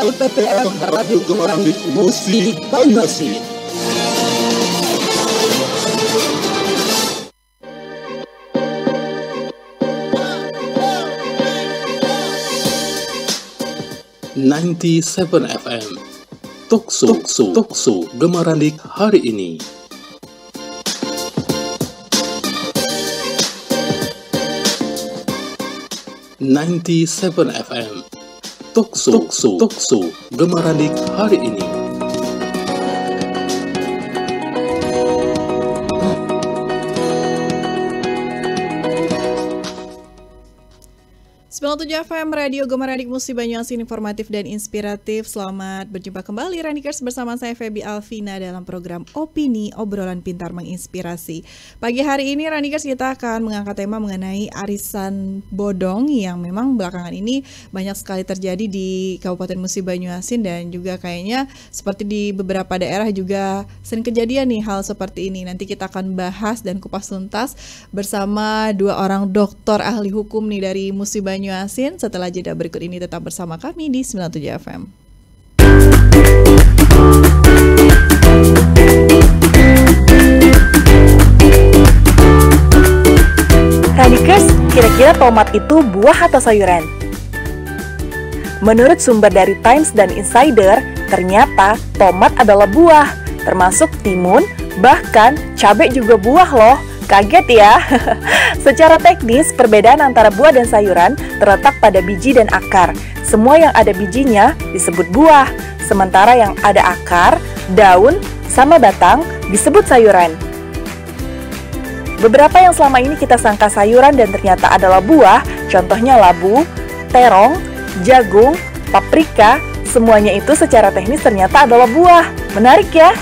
LPPM Radio Gemarandik Musi Banyuasin. ...97 FM Tokso Gemarandik hari ini. ...97 FM Tokso Gemarandik hari ini. FM Radio Gemarandik Musi Banyuasin, informatif dan inspiratif. Selamat berjumpa kembali Ranikers, bersama saya Feby Alvina dalam program Opini, obrolan pintar menginspirasi. Pagi hari ini Ranikers kita akan mengangkat tema mengenai arisan bodong yang memang belakangan ini banyak sekali terjadi di Kabupaten Musi Banyuasin, dan juga kayaknya seperti di beberapa daerah juga sering kejadian nih hal seperti ini. Nanti kita akan bahas dan kupas tuntas bersama dua orang doktor ahli hukum nih dari Musi Banyuasin. Setelah jeda berikut ini, tetap bersama kami di 97 FM. Radikers, kira-kira tomat itu buah atau sayuran? Menurut sumber dari Times dan Insider, ternyata tomat adalah buah, termasuk timun, bahkan cabai juga buah loh. Kaget ya? Secara teknis, perbedaan antara buah dan sayuran terletak pada biji dan akar. Semua yang ada bijinya disebut buah, sementara yang ada akar, daun, sama batang disebut sayuran. Beberapa yang selama ini kita sangka sayuran dan ternyata adalah buah, contohnya labu, terong, jagung, paprika, semuanya itu secara teknis ternyata adalah buah. Menarik ya?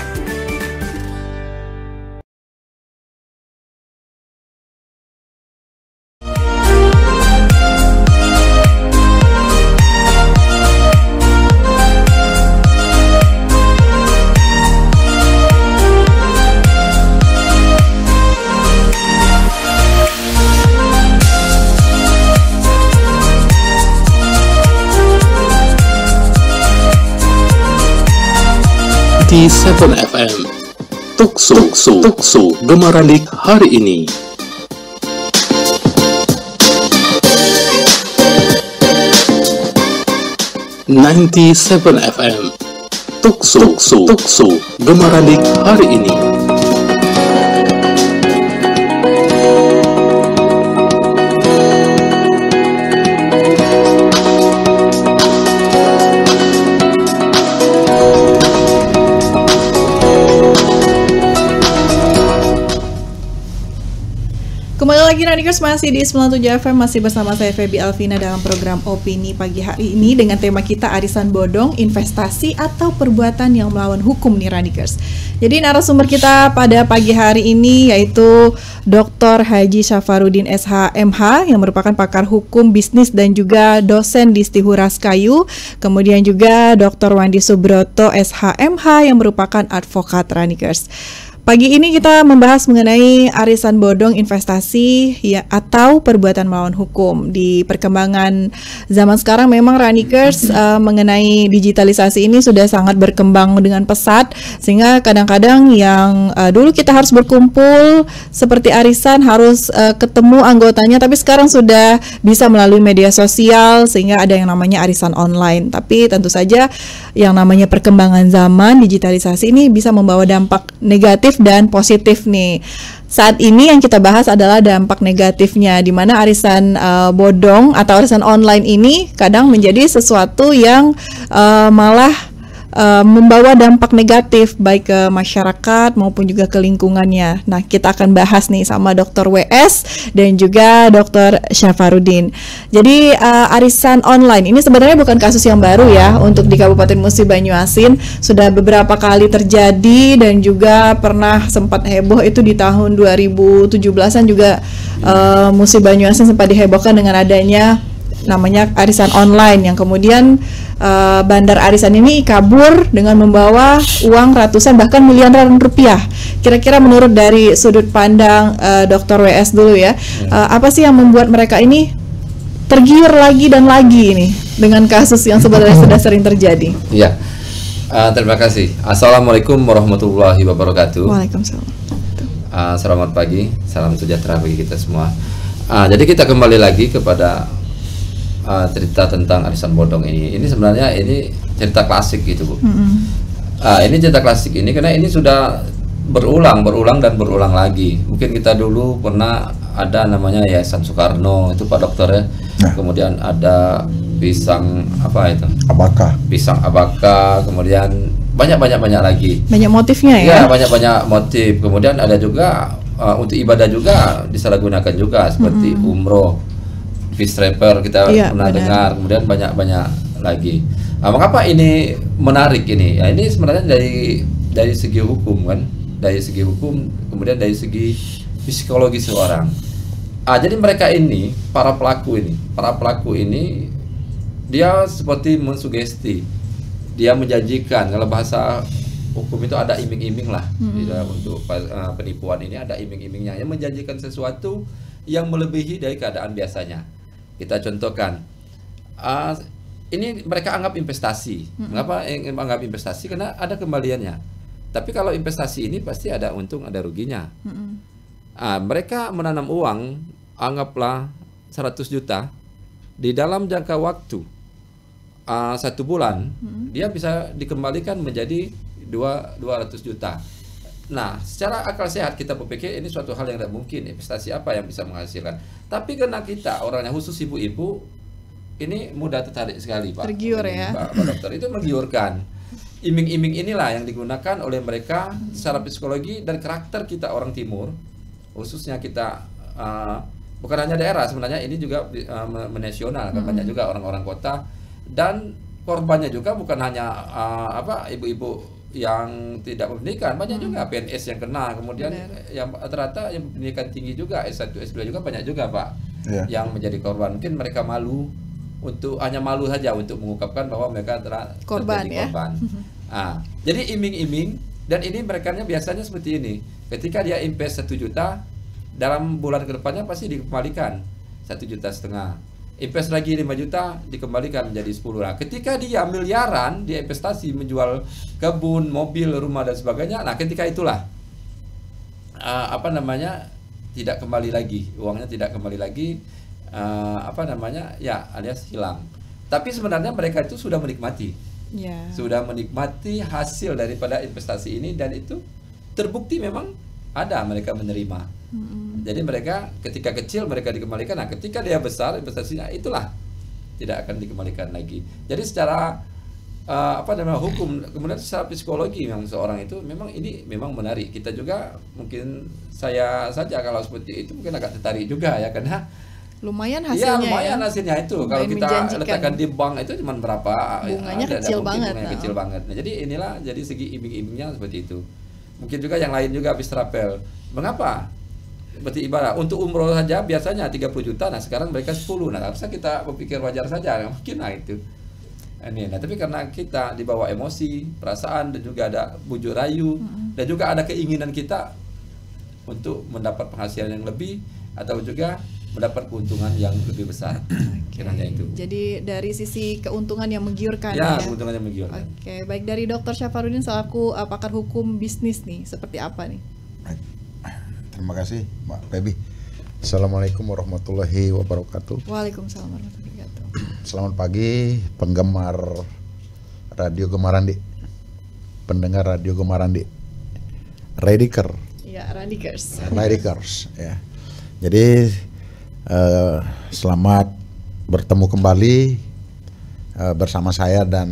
FM Tokso Gemarandik hari ini. ...97 FM Tokso Gemarandik hari ini. Kembali lagi Radikers, masih di 97 FM, masih bersama saya Feby Alvina dalam program Opini pagi hari ini dengan tema kita arisan bodong, investasi atau perbuatan yang melawan hukum nih Radikers. Jadi narasumber kita pada pagi hari ini yaitu Dr. Haji Syafarudin SH.MH yang merupakan pakar hukum bisnis dan juga dosen di Stihura Kayu. Kemudian juga Dr. Wandi Subroto SH.MH yang merupakan advokat Radikers. Pagi ini kita membahas mengenai arisan bodong, investasi ya atau perbuatan melawan hukum. Di perkembangan zaman sekarang memang Ranikers mengenai digitalisasi ini sudah sangat berkembang dengan pesat, sehingga kadang-kadang yang dulu kita harus berkumpul seperti arisan harus ketemu anggotanya, tapi sekarang sudah bisa melalui media sosial sehingga ada yang namanya arisan online. Tapi tentu saja yang namanya perkembangan zaman digitalisasi ini bisa membawa dampak negatif dan positif nih. Saat ini yang kita bahas adalah dampak negatifnya, di mana arisan bodong atau arisan online ini kadang menjadi sesuatu yang malah membawa dampak negatif baik ke masyarakat maupun juga ke lingkungannya. Nah, kita akan bahas nih sama Dr. WS dan juga Dr. Syafarudin. Jadi arisan online ini sebenarnya bukan kasus yang baru ya untuk di Kabupaten Musi Banyuasin. Sudah beberapa kali terjadi dan juga pernah sempat heboh itu di tahun 2017-an juga Musi Banyuasin sempat dihebohkan dengan adanya namanya arisan online yang kemudian bandar arisan ini kabur dengan membawa uang ratusan bahkan miliaran rupiah. Kira-kira menurut dari sudut pandang Dr. WS dulu ya, apa sih yang membuat mereka ini tergiur lagi dan lagi ini dengan kasus yang sebenarnya sudah sering terjadi? Iya. Terima kasih. Assalamualaikum warahmatullahi wabarakatuh. Waalaikumsalam. Selamat pagi, salam sejahtera bagi kita semua. Jadi kita kembali lagi kepada cerita tentang arisan bodong ini. Ini sebenarnya ini cerita klasik gitu, Bu. Ini cerita klasik ini karena ini sudah berulang dan berulang lagi. Mungkin kita dulu pernah ada namanya Yayasan Soekarno, itu Pak Dokter ya. Kemudian ada pisang apa itu? Pisang abaka, kemudian banyak lagi. Banyak motifnya ya? Ya, banyak motif. Kemudian ada juga untuk ibadah juga disalahgunakan juga seperti umroh, fish trapper kita pernah dengar. Kemudian banyak lagi. Mengapa ini menarik ini? Ya, ini sebenarnya dari segi hukum kan, dari segi hukum, kemudian dari segi psikologi seorang. Jadi mereka ini, para pelaku ini dia seperti mensugesti, dia menjanjikan. Kalau bahasa hukum itu ada iming-iming lah. Untuk penipuan ini ada iming-imingnya, yang menjanjikan sesuatu yang melebihi dari keadaan biasanya. Kita contohkan, ini mereka anggap investasi. Mengapa anggap investasi? Karena ada kembaliannya. Tapi kalau investasi ini pasti ada untung, ada ruginya. Mereka menanam uang, anggaplah 100 juta, di dalam jangka waktu 1 bulan, dia bisa dikembalikan menjadi 200 juta. Nah, secara akal sehat kita berpikir ini suatu hal yang tidak mungkin, investasi apa yang bisa menghasilkan. Tapi karena kita orangnya khusus ibu-ibu, ini mudah tertarik sekali, Pak. Tergiur ya. Pak Dokter, itu menggiurkan. Iming-iming inilah yang digunakan oleh mereka secara psikologi dan karakter kita orang timur, khususnya kita bukan hanya daerah, sebenarnya ini juga menasional kan, banyak juga orang-orang kota, dan korbannya juga bukan hanya ibu-ibu yang tidak berpendidikan, banyak juga PNS yang kena, kemudian yang rata-rata yang pendidikan tinggi juga, S1, S2 juga banyak juga, Pak, yang menjadi korban. Mungkin mereka malu, hanya malu saja untuk mengungkapkan bahwa mereka telah terjadi korban. Jadi iming-iming, dan ini mereka biasanya seperti ini. Ketika dia invest 1 juta, dalam bulan kedepannya pasti dikembalikan 1,5 juta. Invest lagi 5 juta, dikembalikan menjadi 10. Nah, ketika dia miliaran, dia investasi menjual kebun, mobil, rumah dan sebagainya. Nah, ketika itulah tidak kembali lagi, uangnya tidak kembali lagi, alias hilang. Tapi sebenarnya mereka itu sudah menikmati, sudah menikmati hasil daripada investasi ini, dan itu terbukti memang ada mereka menerima. Jadi mereka ketika kecil mereka dikembalikan. Nah, ketika dia besar investasinya, itulah tidak akan dikembalikan lagi. Jadi secara hukum, kemudian secara psikologi memang seorang itu memang menarik. Kita juga mungkin, saya saja kalau seperti itu mungkin agak tertarik juga ya, karena lumayan hasilnya. Hasilnya itu lumayan, kalau kita letakkan di bank itu cuma berapa, bunganya kecil banget. Nah, jadi inilah jadi segi iming-imingnya seperti itu. Mungkin juga yang lain juga habis trapel. Mengapa? Seperti ibarat untuk umroh saja biasanya 30 juta, nah sekarang mereka 10. Nah, harusnya kita berpikir wajar saja, mungkin itu. Nah, tapi karena kita dibawa emosi, perasaan, dan juga ada bujuk rayu, dan juga ada keinginan kita untuk mendapat penghasilan yang lebih, atau juga mendapat keuntungan yang lebih besar. Kiranya itu. Jadi dari sisi keuntungan yang menggiurkan ya. Keuntungan yang menggiurkan. Oke, baik, dari Dr. Syafarudin selaku pakar hukum bisnis nih, seperti apa nih? Terima kasih, Mbak Febi. Assalamualaikum warahmatullahi wabarakatuh. Waalaikumsalam warahmatullahi wabarakatuh. Selamat pagi penggemar Radio Gemarandi, pendengar Radio Gemarandi, Radikers. Ya, Radikers. Ya. Jadi selamat bertemu kembali bersama saya dan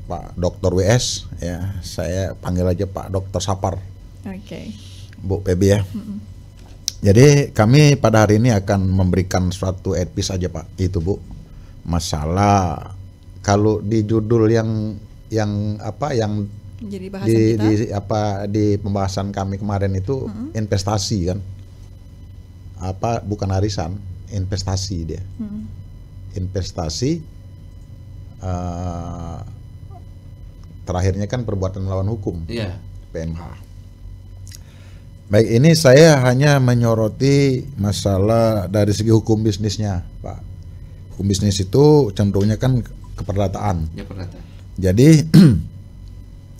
Pak Dr. WS. Ya, saya panggil aja Pak Dr. Sapar. Oke. Bu Febi ya. Jadi kami pada hari ini akan memberikan suatu advice aja, Pak. Itu, Bu. Masalah kalau di judul yang jadi bahasan di pembahasan kami kemarin itu investasi kan. Bukan arisan, investasi dia. Investasi terakhirnya kan perbuatan melawan hukum. PMH. Baik, ini saya hanya menyoroti masalah dari segi hukum bisnisnya, Pak. hukum bisnis itu cenderungnya kan keperdataan. Ya, perdata. Jadi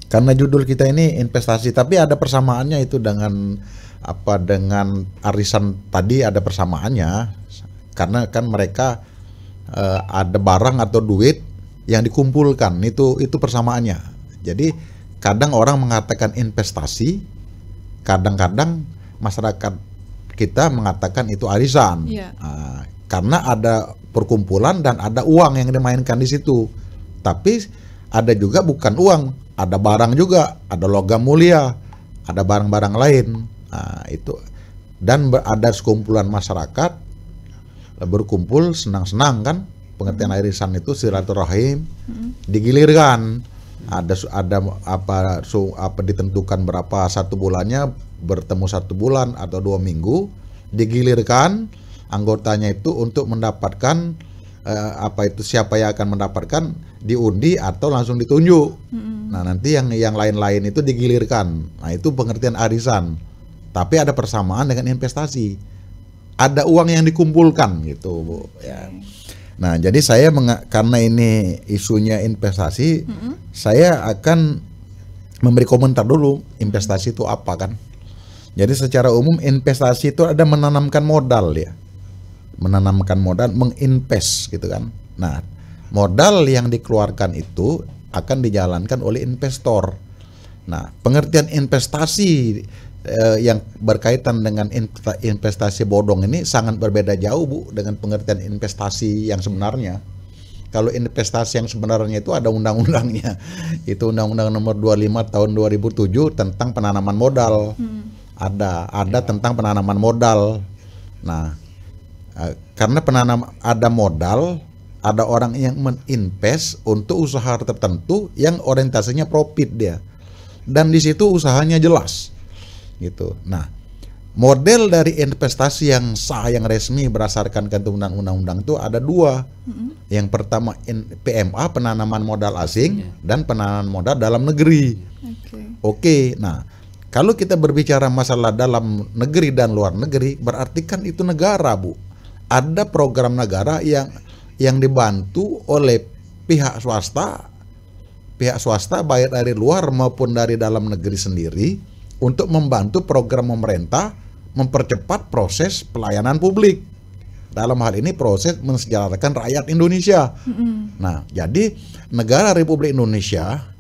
karena judul kita ini investasi, tapi ada persamaannya itu dengan dengan arisan tadi, ada persamaannya karena kan mereka ada barang atau duit yang dikumpulkan, itu persamaannya. Jadi kadang orang mengatakan investasi, kadang-kadang masyarakat kita mengatakan itu arisan. Karena ada perkumpulan dan ada uang yang dimainkan di situ. Tapi ada juga bukan uang, ada barang juga, ada logam mulia, ada barang-barang lain. Itu dan ada sekumpulan masyarakat berkumpul senang-senang kan, pengertian arisan itu silaturahim, digilirkan. Ada apa ditentukan berapa satu bulannya, bertemu 1 bulan atau 2 minggu, digilirkan anggotanya itu untuk mendapatkan siapa yang akan mendapatkan, diundi atau langsung ditunjuk. Nah, nanti yang lain-lain itu digilirkan. Nah, itu pengertian arisan. Tapi ada persamaan dengan investasi. Ada uang yang dikumpulkan gitu, Bu. Ya. Nah, jadi saya karena ini isunya investasi, saya akan memberi komentar dulu investasi itu apa kan. Jadi secara umum investasi itu ada menanamkan modal ya. Menanamkan modal, menginvest gitu kan. Nah, modal yang dikeluarkan itu akan dijalankan oleh investor. Nah, pengertian investasi yang berkaitan dengan investasi bodong ini sangat berbeda jauh, Bu, dengan pengertian investasi yang sebenarnya. Kalau investasi yang sebenarnya itu ada undang-undangnya. Itu Undang-Undang Nomor 25 Tahun 2007 tentang penanaman modal. Ada tentang penanaman modal. Nah, karena ada modal, ada orang yang meninvest untuk usaha tertentu yang orientasinya profit dia, dan di situ usahanya jelas, gitu. Nah, model dari investasi yang sah, yang resmi berdasarkan ketentuan undang-undang itu ada 2. Yang pertama PMA, penanaman modal asing, dan penanaman modal dalam negeri. Oke. Nah, kalau kita berbicara masalah dalam negeri dan luar negeri, berarti kan itu negara, Bu. Ada program negara yang dibantu oleh pihak swasta baik dari luar maupun dari dalam negeri sendiri untuk membantu program pemerintah mempercepat proses pelayanan publik. Dalam hal ini proses mensejahterakan rakyat Indonesia. Nah, jadi negara Republik Indonesia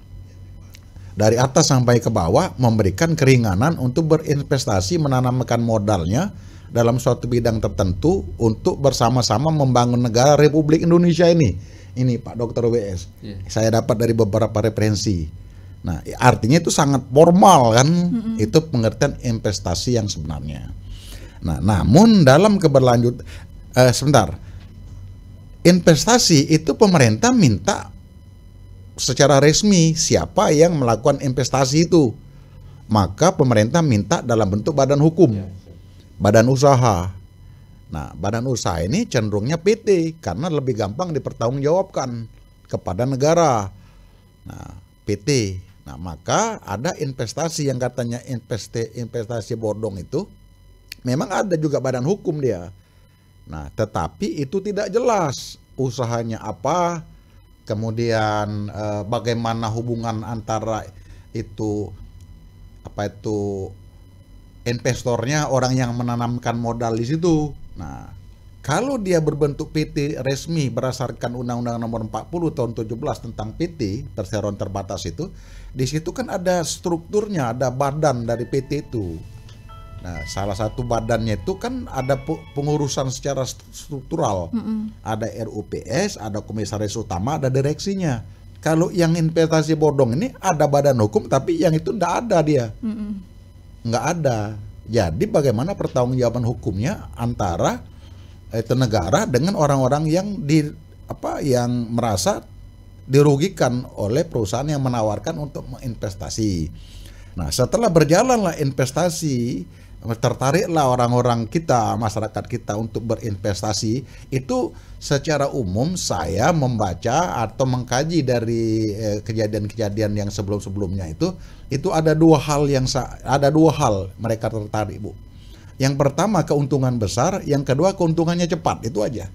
dari atas sampai ke bawah memberikan keringanan untuk berinvestasi, menanamkan modalnya dalam suatu bidang tertentu untuk bersama-sama membangun negara Republik Indonesia ini. Ini Pak Dr. WS. Saya dapat dari beberapa referensi. Nah, artinya itu sangat formal kan. Itu pengertian investasi yang sebenarnya. Nah, namun dalam sebentar. Investasi itu pemerintah minta secara resmi siapa yang melakukan investasi itu. Maka pemerintah minta dalam bentuk badan hukum. Badan usaha. Nah, badan usaha ini cenderungnya PT karena lebih gampang dipertanggungjawabkan kepada negara. Nah, PT. Nah, maka ada investasi yang katanya investasi bodong itu memang ada juga badan hukum dia. Nah, tetapi itu tidak jelas usahanya apa, kemudian bagaimana hubungan antara itu investornya, orang yang menanamkan modal di situ. Nah, kalau dia berbentuk PT resmi berdasarkan Undang-Undang Nomor 40 Tahun 17 tentang PT, perseroan terbatas itu, di situ kan ada strukturnya, ada badan dari PT itu. Nah, salah satu badannya itu kan ada pengurusan secara struktural. Ada RUPS, ada komisaris utama, ada direksinya. Kalau yang investasi bodong ini ada badan hukum, tapi yang itu enggak ada dia. Nggak ada. Jadi bagaimana pertanggungjawaban hukumnya antara itu negara dengan orang-orang yang yang merasa dirugikan oleh perusahaan yang menawarkan untuk menginvestasi. Nah, setelah berjalanlah investasi, tertariklah orang-orang kita, masyarakat kita untuk berinvestasi. Itu secara umum saya membaca atau mengkaji dari kejadian-kejadian yang sebelum-sebelumnya itu ada dua hal mereka tertarik, Bu. Yang pertama keuntungan besar, yang kedua keuntungannya cepat, itu aja.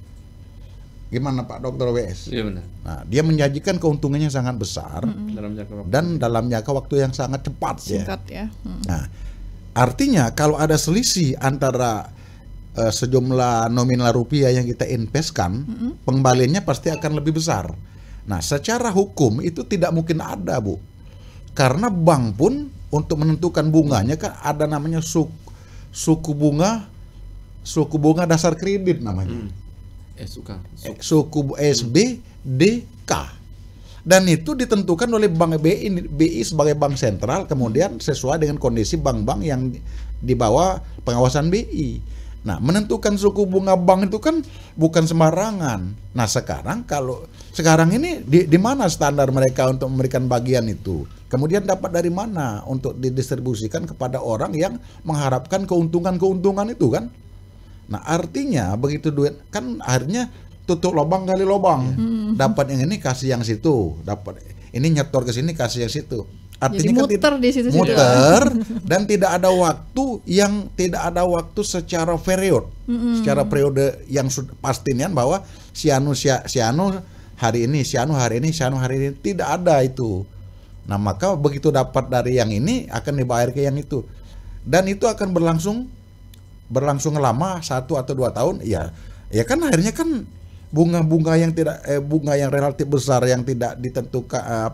Gimana Pak Dr. WS? Iya benar. Nah, dia menjanjikan keuntungannya sangat besar dalam jangka waktu yang sangat cepat. Singkat ya. Nah, artinya kalau ada selisih antara sejumlah nominal rupiah yang kita investkan, pengembaliannya pasti akan lebih besar. Nah, secara hukum itu tidak mungkin ada, Bu. Karena bank pun untuk menentukan bunganya kan ada namanya suku bunga dasar kredit namanya. Suku SBDK. Dan itu ditentukan oleh Bank BI sebagai bank sentral, kemudian sesuai dengan kondisi bank-bank yang di bawah pengawasan BI. Nah, menentukan suku bunga bank itu kan bukan sembarangan. Nah, sekarang ini di mana standar mereka untuk memberikan bagian itu? Kemudian dapat dari mana untuk didistribusikan kepada orang yang mengharapkan keuntungan itu kan? Nah, artinya begitu duit kan akhirnya tutup lubang gali lubang. Dapat yang ini kasih yang situ, dapat ini nyetor ke sini kasih yang situ. Artinya jadi muter di situ-situ. Muter dan tidak ada waktu secara periode. Secara periode yang pastinya bahwa si anu hari ini tidak ada itu. Nah, maka begitu dapat dari yang ini akan dibayar ke yang itu. Dan itu akan berlangsung lama 1 atau 2 tahun, ya kan akhirnya kan bunga bunga yang relatif besar yang tidak ditentukan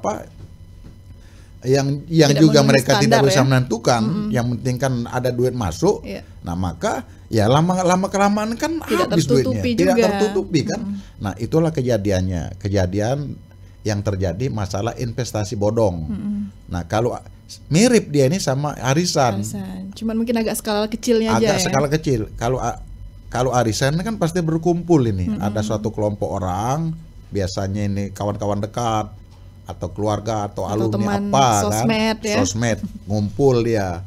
yang juga mereka tidak bisa menentukan, yang penting kan ada duit masuk. Nah, maka ya lama kelamaan kan habis duitnya, tidak tertutupi kan. Nah, itulah kejadian yang terjadi masalah investasi bodong. Nah, kalau mirip dia ini sama arisan. Cuman mungkin agak skala kecilnya aja. Agak skala kecil. Kalau arisan kan pasti berkumpul ini. Ada suatu kelompok orang, biasanya ini kawan-kawan dekat atau keluarga atau alumni apa sosmed, kan. Sosmed ngumpul dia.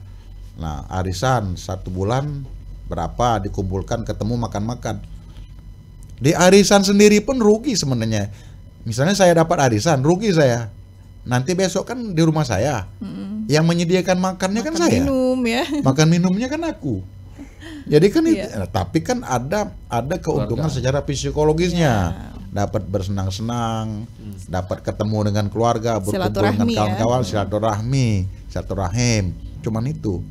Nah, arisan 1 bulan berapa dikumpulkan, ketemu makan-makan. Di arisan sendiri pun rugi sebenarnya. Misalnya saya dapat arisan, rugi saya. Nanti besok kan di rumah saya. Yang menyediakan makannya kan saya. Minum ya. Makan minumnya kan aku. Jadi kan tapi kan ada keuntungan secara psikologisnya. Dapat bersenang-senang, dapat ketemu dengan keluarga, berkumpul dengan kawan-kawan, silaturahim. Cuman itu.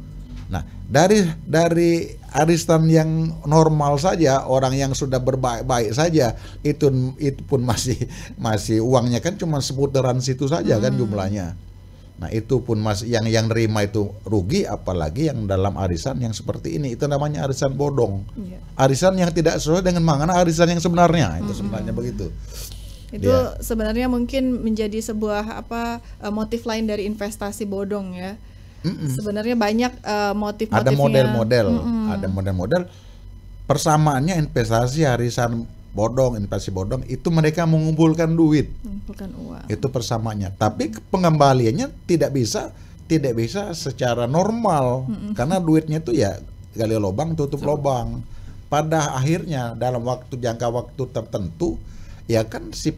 Nah, dari arisan yang normal saja, orang yang sudah berbaik-baik saja, itu pun masih uangnya kan cuma seputaran situ saja kan jumlahnya. Nah, itu pun yang nerima itu rugi, apalagi yang dalam arisan yang seperti ini, itu namanya arisan bodong. Arisan yang tidak sesuai dengan makna arisan yang sebenarnya, itu sebenarnya begitu. Itu sebenarnya mungkin menjadi sebuah motif lain dari investasi bodong ya. Sebenarnya banyak motif-motifnya. Ada model-model persamaannya investasi arisan bodong, investasi bodong itu mereka mengumpulkan duit, mengumpulkan uang. Itu persamaannya. Tapi pengembaliannya tidak bisa secara normal karena duitnya itu ya gali lubang tutup lubang. Pada akhirnya dalam jangka waktu tertentu ya kan si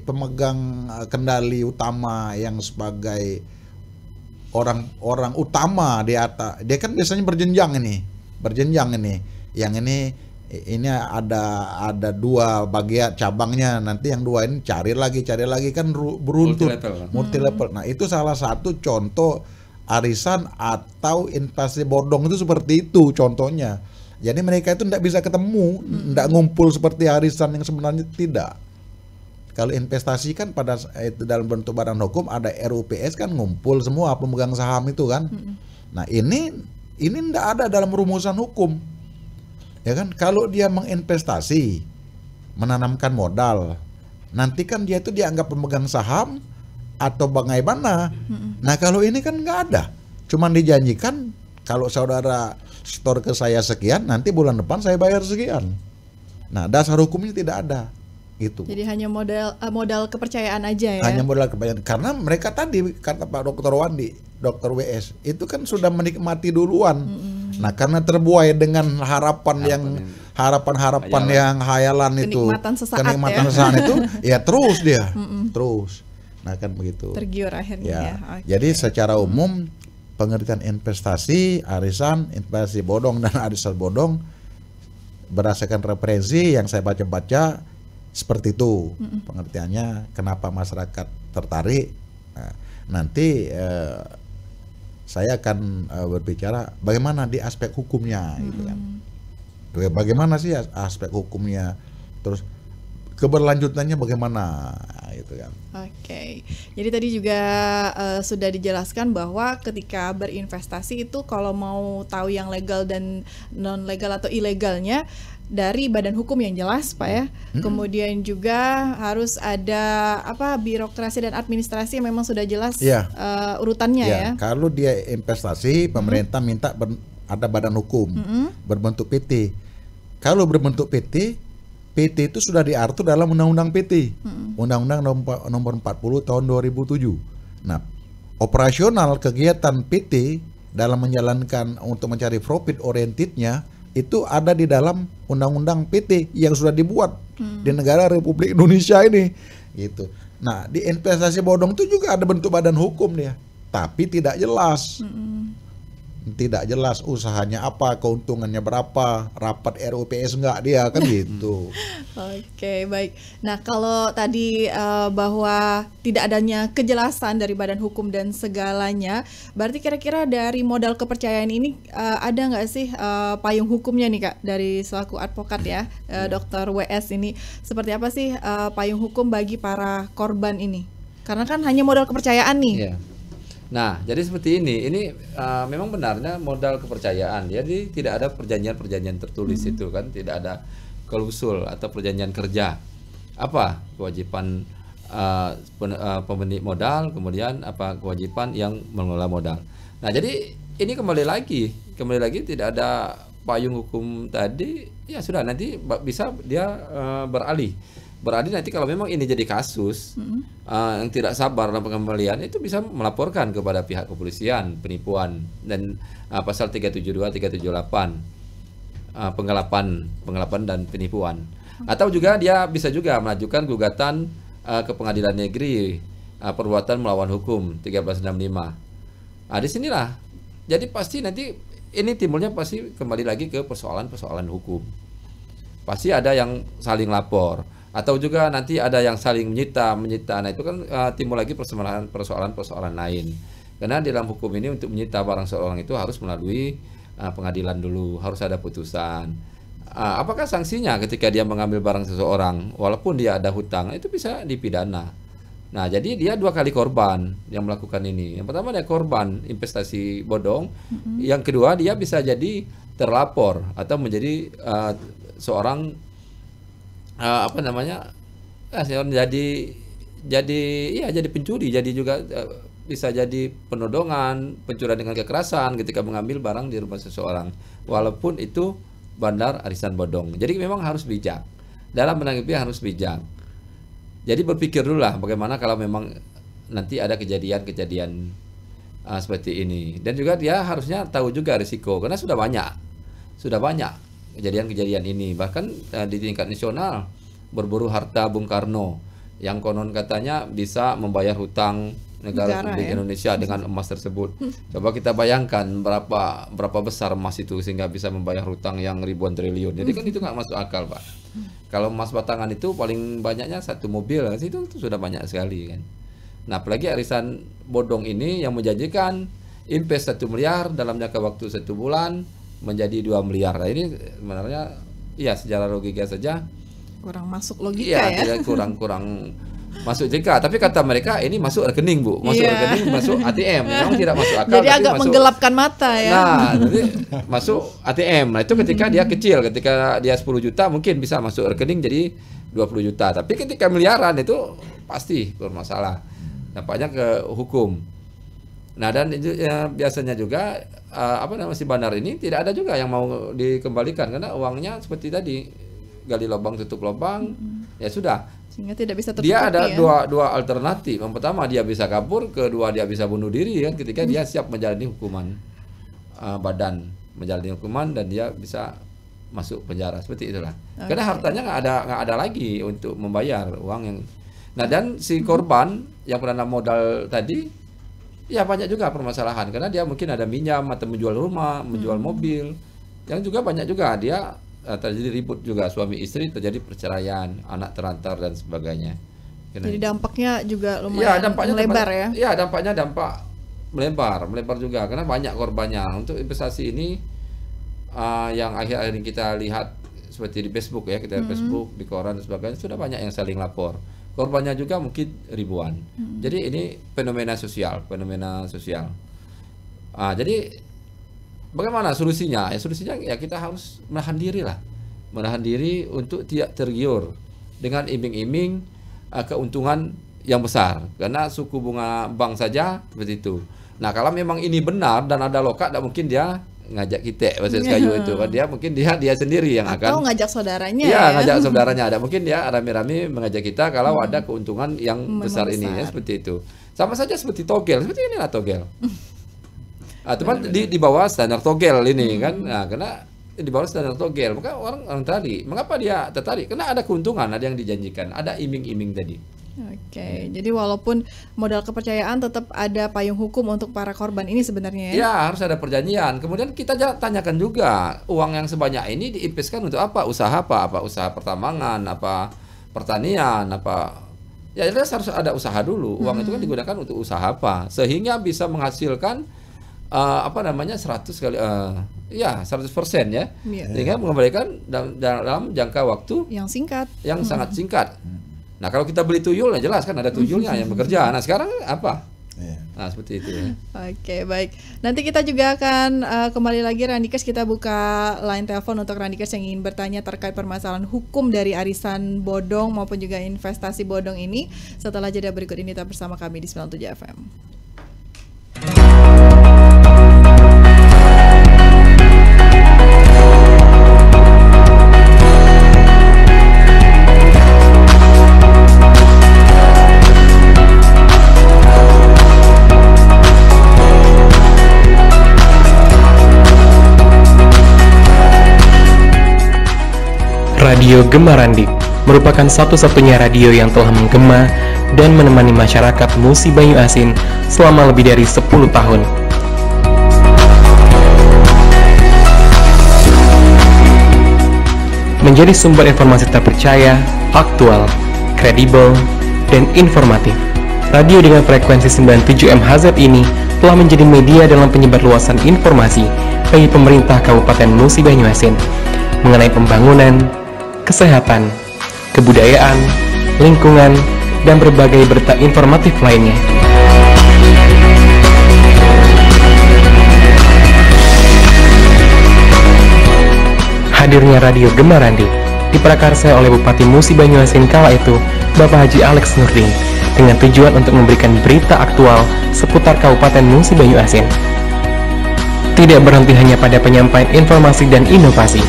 pemegang kendali utama yang sebagai orang utama di atas, dia kan biasanya berjenjang ini. Yang ini ada 2 bagian cabangnya, nanti yang 2 ini cari lagi kan beruntun multi level. Nah, itu salah satu contoh arisan atau investasi bodong itu seperti itu contohnya. Jadi mereka itu tidak bisa ketemu, tidak ngumpul seperti arisan yang sebenarnya tidak. Kalau investasi kan itu dalam bentuk badan hukum ada RUPS kan ngumpul semua pemegang saham itu kan. Nah, ini tidak ada dalam rumusan hukum. Ya kan, kalau dia menginvestasi, menanamkan modal, nanti kan dia itu dianggap pemegang saham atau bagaimana. Nah, kalau ini kan nggak ada. Cuman dijanjikan kalau saudara store ke saya sekian, nanti bulan depan saya bayar sekian. Nah, dasar hukumnya tidak ada. Gitu. Jadi hanya modal kepercayaan aja ya. Hanya modal kepercayaan karena mereka tadi kata Pak Dr. Wandi, Dr. WS itu kan sudah menikmati duluan. Nah, karena terbuai dengan harapan yang hayalan itu, kenikmatan sesaat itu, ya terus dia, terus. Nah, kan begitu. Tergiur akhirnya ya. Jadi secara umum pengertian investasi, arisan, investasi bodong dan arisan bodong berdasarkan referensi yang saya baca-baca Seperti itu pengertiannya. Kenapa masyarakat tertarik? Nah, nanti saya akan berbicara bagaimana di aspek hukumnya, gitu kan. Bagaimana sih aspek hukumnya, terus keberlanjutannya bagaimana, gitu kan. Oke. Jadi tadi juga sudah dijelaskan bahwa ketika berinvestasi itu kalau mau tahu yang legal dan non legal atau ilegalnya dari badan hukum yang jelas, Pak ya. Kemudian juga harus ada birokrasi dan administrasi yang memang sudah jelas urutannya ya. Kalau dia investasi, pemerintah minta ada badan hukum berbentuk PT. Kalau berbentuk PT itu sudah diatur dalam Undang-Undang PT, Undang-Undang nomor 40 tahun 2007. Nah, operasional kegiatan PT dalam menjalankan untuk mencari profit orientednya itu ada di dalam Undang-Undang PT yang sudah dibuat di negara Republik Indonesia ini, gitu. Nah, di investasi bodong itu juga ada bentuk badan hukum dia, tapi tidak jelas. Tidak jelas usahanya apa, keuntungannya berapa, rapat RUPS enggak dia, kan gitu. Oke, baik. Nah, kalau tadi bahwa tidak adanya kejelasan dari badan hukum dan segalanya, berarti kira-kira dari modal kepercayaan ini ada nggak sih payung hukumnya nih Kak, dari selaku advokat ya, Dr. WS ini, seperti apa sih payung hukum bagi para korban ini? Karena kan hanya modal kepercayaan nih. Yeah. Nah, jadi seperti ini memang benarnya modal kepercayaan. Jadi tidak ada perjanjian-perjanjian tertulis itu kan, tidak ada klausul atau perjanjian kerja. Apa kewajiban pemilik modal, kemudian apa kewajiban yang mengelola modal. Nah, jadi ini kembali lagi tidak ada payung hukum tadi, ya sudah nanti bisa dia beralih nanti kalau memang ini jadi kasus yang tidak sabar dalam pengembalian, itu bisa melaporkan kepada pihak kepolisian penipuan dan pasal 372 378 penggelapan dan penipuan. Atau juga dia bisa juga mengajukan gugatan ke pengadilan negeri perbuatan melawan hukum 1365. Disinilah jadi pasti nanti ini timbulnya pasti kembali lagi ke persoalan hukum. Pasti ada yang saling lapor, atau juga nanti ada yang saling menyita. Nah, itu kan timbul lagi persoalan lain. Karena di dalam hukum ini untuk menyita barang seorang itu harus melalui pengadilan dulu, harus ada putusan. Apakah sanksinya ketika dia mengambil barang seseorang walaupun dia ada hutang, itu bisa dipidana. Nah, jadi dia dua kali korban yang melakukan ini. Yang pertama dia korban investasi bodong, yang kedua dia bisa jadi terlapor atau menjadi seorang jadi pencuri, jadi juga bisa jadi penodongan, pencurian dengan kekerasan ketika mengambil barang di rumah seseorang, walaupun itu bandar arisan bodong. Jadi memang harus bijak dalam menanggapi, harus bijak. Jadi berpikir dulu lah bagaimana kalau memang nanti ada kejadian seperti ini, dan juga dia harusnya tahu juga risiko, karena sudah banyak kejadian-kejadian ini. Bahkan di tingkat nasional berburu harta Bung Karno yang konon katanya bisa membayar hutang negara Republik Indonesia dengan emas tersebut. Coba kita bayangkan berapa besar emas itu sehingga bisa membayar hutang yang ribuan triliun. Jadi kan itu nggak masuk akal, Pak. Kalau emas batangan itu paling banyaknya satu mobil, itu sudah banyak sekali kan. Nah, apalagi arisan bodong ini yang menjanjikan invest 1 miliar dalam jangka waktu 1 bulan menjadi 2 miliar. Nah, ini sebenarnya ya secara logika saja kurang masuk logika ya. Tidak kurang masuk jika, tapi kata mereka ini masuk rekening, Bu. Rekening, masuk ATM. Memang tidak masuk akal. Jadi agak menggelapkan mata ya. Nah, jadi masuk ATM. Nah, itu ketika dia kecil, ketika dia 10 juta mungkin bisa masuk rekening jadi 20 juta. Tapi ketika miliaran itu pasti bermasalah. Nampaknya ke hukum. Nah, dan biasanya juga si bandar ini tidak ada juga yang mau dikembalikan karena uangnya seperti tadi, gali lubang tutup lubang, ya sudah. Sehingga tidak bisa tertutupi. Dia ada dua alternatif. Yang pertama dia bisa kabur, kedua dia bisa bunuh diri kan ketika dia siap menjalani hukuman menjalani hukuman dan dia bisa masuk penjara seperti itulah. Karena hartanya nggak ada lagi untuk membayar uang yang. Nah, dan si korban yang penanam modal tadi ya banyak juga permasalahan karena dia mungkin ada minjam atau menjual rumah, menjual mobil. Yang juga banyak juga dia terjadi ribut juga, suami istri terjadi perceraian, anak terlantar dan sebagainya. Jadi dampaknya juga lumayan melebar ya? Iya, dampaknya melebar juga karena banyak korbannya. Untuk investasi ini yang akhir-akhir ini kita lihat seperti di Facebook ya, kita Facebook, di koran dan sebagainya, sudah banyak yang saling lapor. Korbannya juga mungkin ribuan. Jadi ini fenomena sosial. Jadi bagaimana solusinya? Solusinya ya kita harus menahan diri untuk tidak tergiur dengan iming-iming keuntungan yang besar, karena suku bunga bank saja seperti itu. Nah, kalau memang ini benar dan ada loka, tidak mungkin dia ngajak kita proses kayu itu kan, dia mungkin dia sendiri yang akan, atau ngajak saudaranya ngajak saudaranya. Ada mungkin dia rame-rame mengajak kita kalau ada keuntungan yang besar ini ya, seperti itu. Sama saja seperti togel, seperti inilah togel. Teman di bawah standar togel ini kan. Nah, karena di bawah standar togel, maka orang tertarik. Mengapa dia tertarik? Karena ada keuntungan, ada yang dijanjikan, ada iming-iming tadi. Oke, jadi walaupun modal kepercayaan, tetap ada payung hukum untuk para korban ini sebenarnya ya? Ya, harus ada perjanjian. Kemudian kita tanyakan juga, uang yang sebanyak ini diinvestkan untuk apa? Usaha apa? Apa usaha pertambangan, apa pertanian, apa? Ya, jelas harus ada usaha dulu. Uang itu kan digunakan untuk usaha apa? Sehingga bisa menghasilkan 100% ya. Sehingga mengembalikan dalam jangka waktu yang singkat, yang sangat singkat. Nah, kalau kita beli tuyul, ya jelas kan ada tuyulnya yang bekerja. Nah, sekarang apa? Nah, seperti itu ya. Oke, baik. Nanti kita juga akan kembali lagi Randikers, kita buka line telepon untuk Randikers yang ingin bertanya terkait permasalahan hukum dari arisan bodong maupun juga investasi bodong ini. Setelah jeda berikut ini, tetap bersama kami di 97 FM. Radio Gema Randik merupakan satu-satunya radio yang telah menggema dan menemani masyarakat Musi Banyu Asin selama lebih dari 10 tahun. Menjadi sumber informasi terpercaya, aktual, kredibel, dan informatif. Radio dengan frekuensi 97 MHz ini telah menjadi media dalam penyebarluasan informasi bagi pemerintah Kabupaten Musi Banyu Asin mengenai pembangunan, kesehatan, kebudayaan, lingkungan, dan berbagai berita informatif lainnya. Hadirnya Radio Gema Randik diprakarsai oleh Bupati Musi Banyu Asin kala itu, Bapak Haji Alex Nurdin, dengan tujuan untuk memberikan berita aktual seputar Kabupaten Musi Banyu Asin. Tidak berhenti hanya pada penyampaian informasi dan inovasi,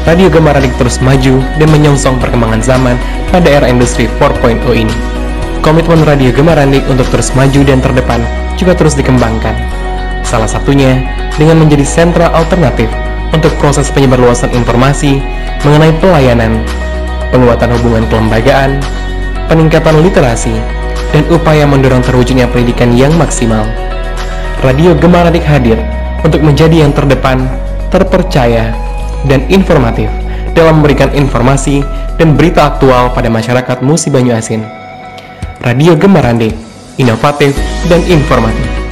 Radio Gema Randik terus maju dan menyongsong perkembangan zaman pada era industri 4.0 ini. Komitmen Radio Gema Randik untuk terus maju dan terdepan juga terus dikembangkan. Salah satunya dengan menjadi sentra alternatif untuk proses penyebarluasan informasi mengenai pelayanan, penguatan hubungan kelembagaan, peningkatan literasi, dan upaya mendorong terwujudnya pendidikan yang maksimal. Radio Gema Randik hadir untuk menjadi yang terdepan, terpercaya, dan informatif dalam memberikan informasi dan berita aktual pada masyarakat Musi Banyu Asin. Radio Gema Randik, inovatif dan informatif.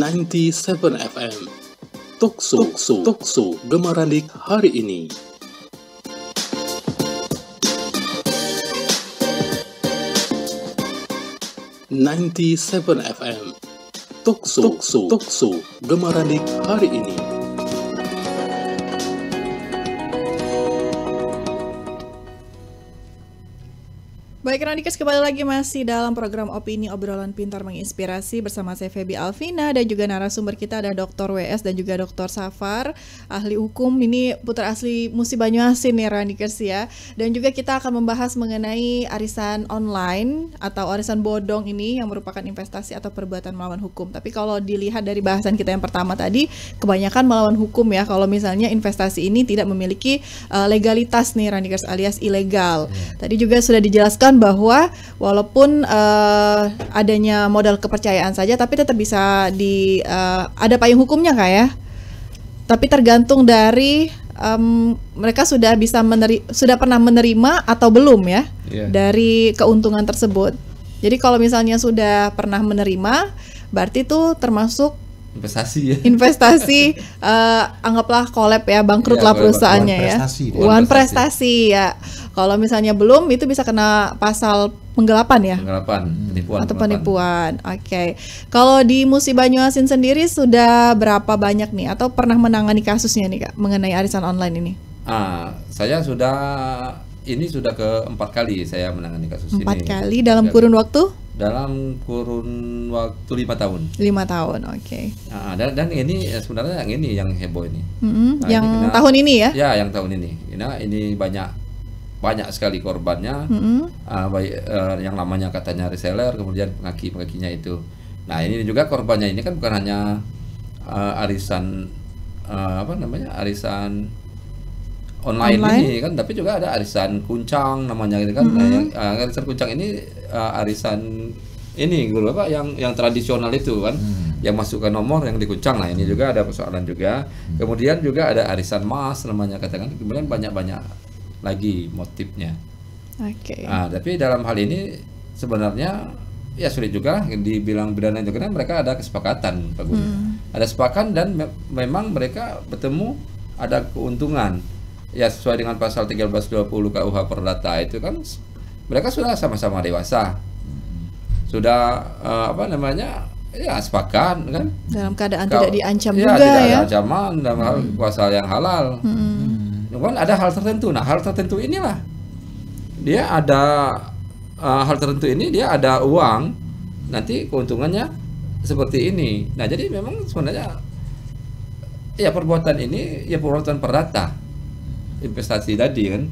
97 FM. Tokso Gemaradik hari ini. FM. Tokso Gemaradik hari ini. Baik Radikers, kembali lagi masih dalam program Opini Obrolan Pintar Menginspirasi bersama saya Febi Alvina dan juga narasumber kita ada Dr. WS dan juga Dr. Safar, ahli hukum. Ini putra asli Musi Banyuasin nih Radikers ya. Dan juga kita akan membahas mengenai arisan online atau arisan bodong ini yang merupakan investasi atau perbuatan melawan hukum. Tapi kalau dilihat dari bahasan kita yang pertama tadi, kebanyakan melawan hukum ya. Kalau misalnya investasi ini tidak memiliki legalitas nih Radikers alias ilegal. Tadi juga sudah dijelaskan bahwa walaupun adanya modal kepercayaan saja, tapi tetap bisa ada payung hukumnya Kak ya. Tapi tergantung dari mereka sudah pernah menerima atau belum ya dari keuntungan tersebut. Jadi kalau misalnya sudah pernah menerima, berarti itu termasuk investasi anggaplah collab ya, bangkrutlah perusahaannya ya. Uang prestasi ya. Kalau misalnya belum, itu bisa kena pasal penggelapan ya. Penipuan. Oke. Kalau di Musi Banyuasin sendiri sudah berapa banyak nih atau pernah menangani kasusnya nih Kak mengenai arisan online ini? Saya sudah ke-4 kali saya menangani kasus 4 kali dalam kurun waktu? Dalam kurun waktu 5 tahun. 5 tahun, oke. Dan ini sebenarnya yang heboh ini. Yang tahun ini ya? Ya, yang tahun ini. Ini banyak sekali korbannya. Yang namanya katanya reseller, kemudian pengaki-pengakinya itu. Nah, ini juga korbannya ini kan bukan hanya arisan arisan online ini kan, tapi juga ada arisan kuncang namanya gitu kan. Arisan kuncang ini arisan ini yang tradisional itu kan, yang masukkan nomor yang dikuncang. Nah, ini juga ada persoalan juga. Kemudian juga ada arisan mas namanya katakan. Kemudian banyak lagi motifnya. Oke. Tapi dalam hal ini sebenarnya ya sulit juga dibilang pidana itu karena mereka ada kesepakatan Pak Guru. Ada sepakat dan memang mereka bertemu ada keuntungan. Ya sesuai dengan pasal 1320 KUH Perdata itu kan mereka sudah sama-sama dewasa. Sudah ya sepakat kan. Dalam keadaan tidak diancam juga ya. Tidak ada ancaman dalam hal pasal yang halal. Cuman ada hal tertentu. Nah, hal tertentu inilah dia ada hal tertentu ini dia ada uang, nanti keuntungannya seperti ini. Nah, jadi memang sebenarnya ya perbuatan ini ya perbuatan perdata investasi tadi kan.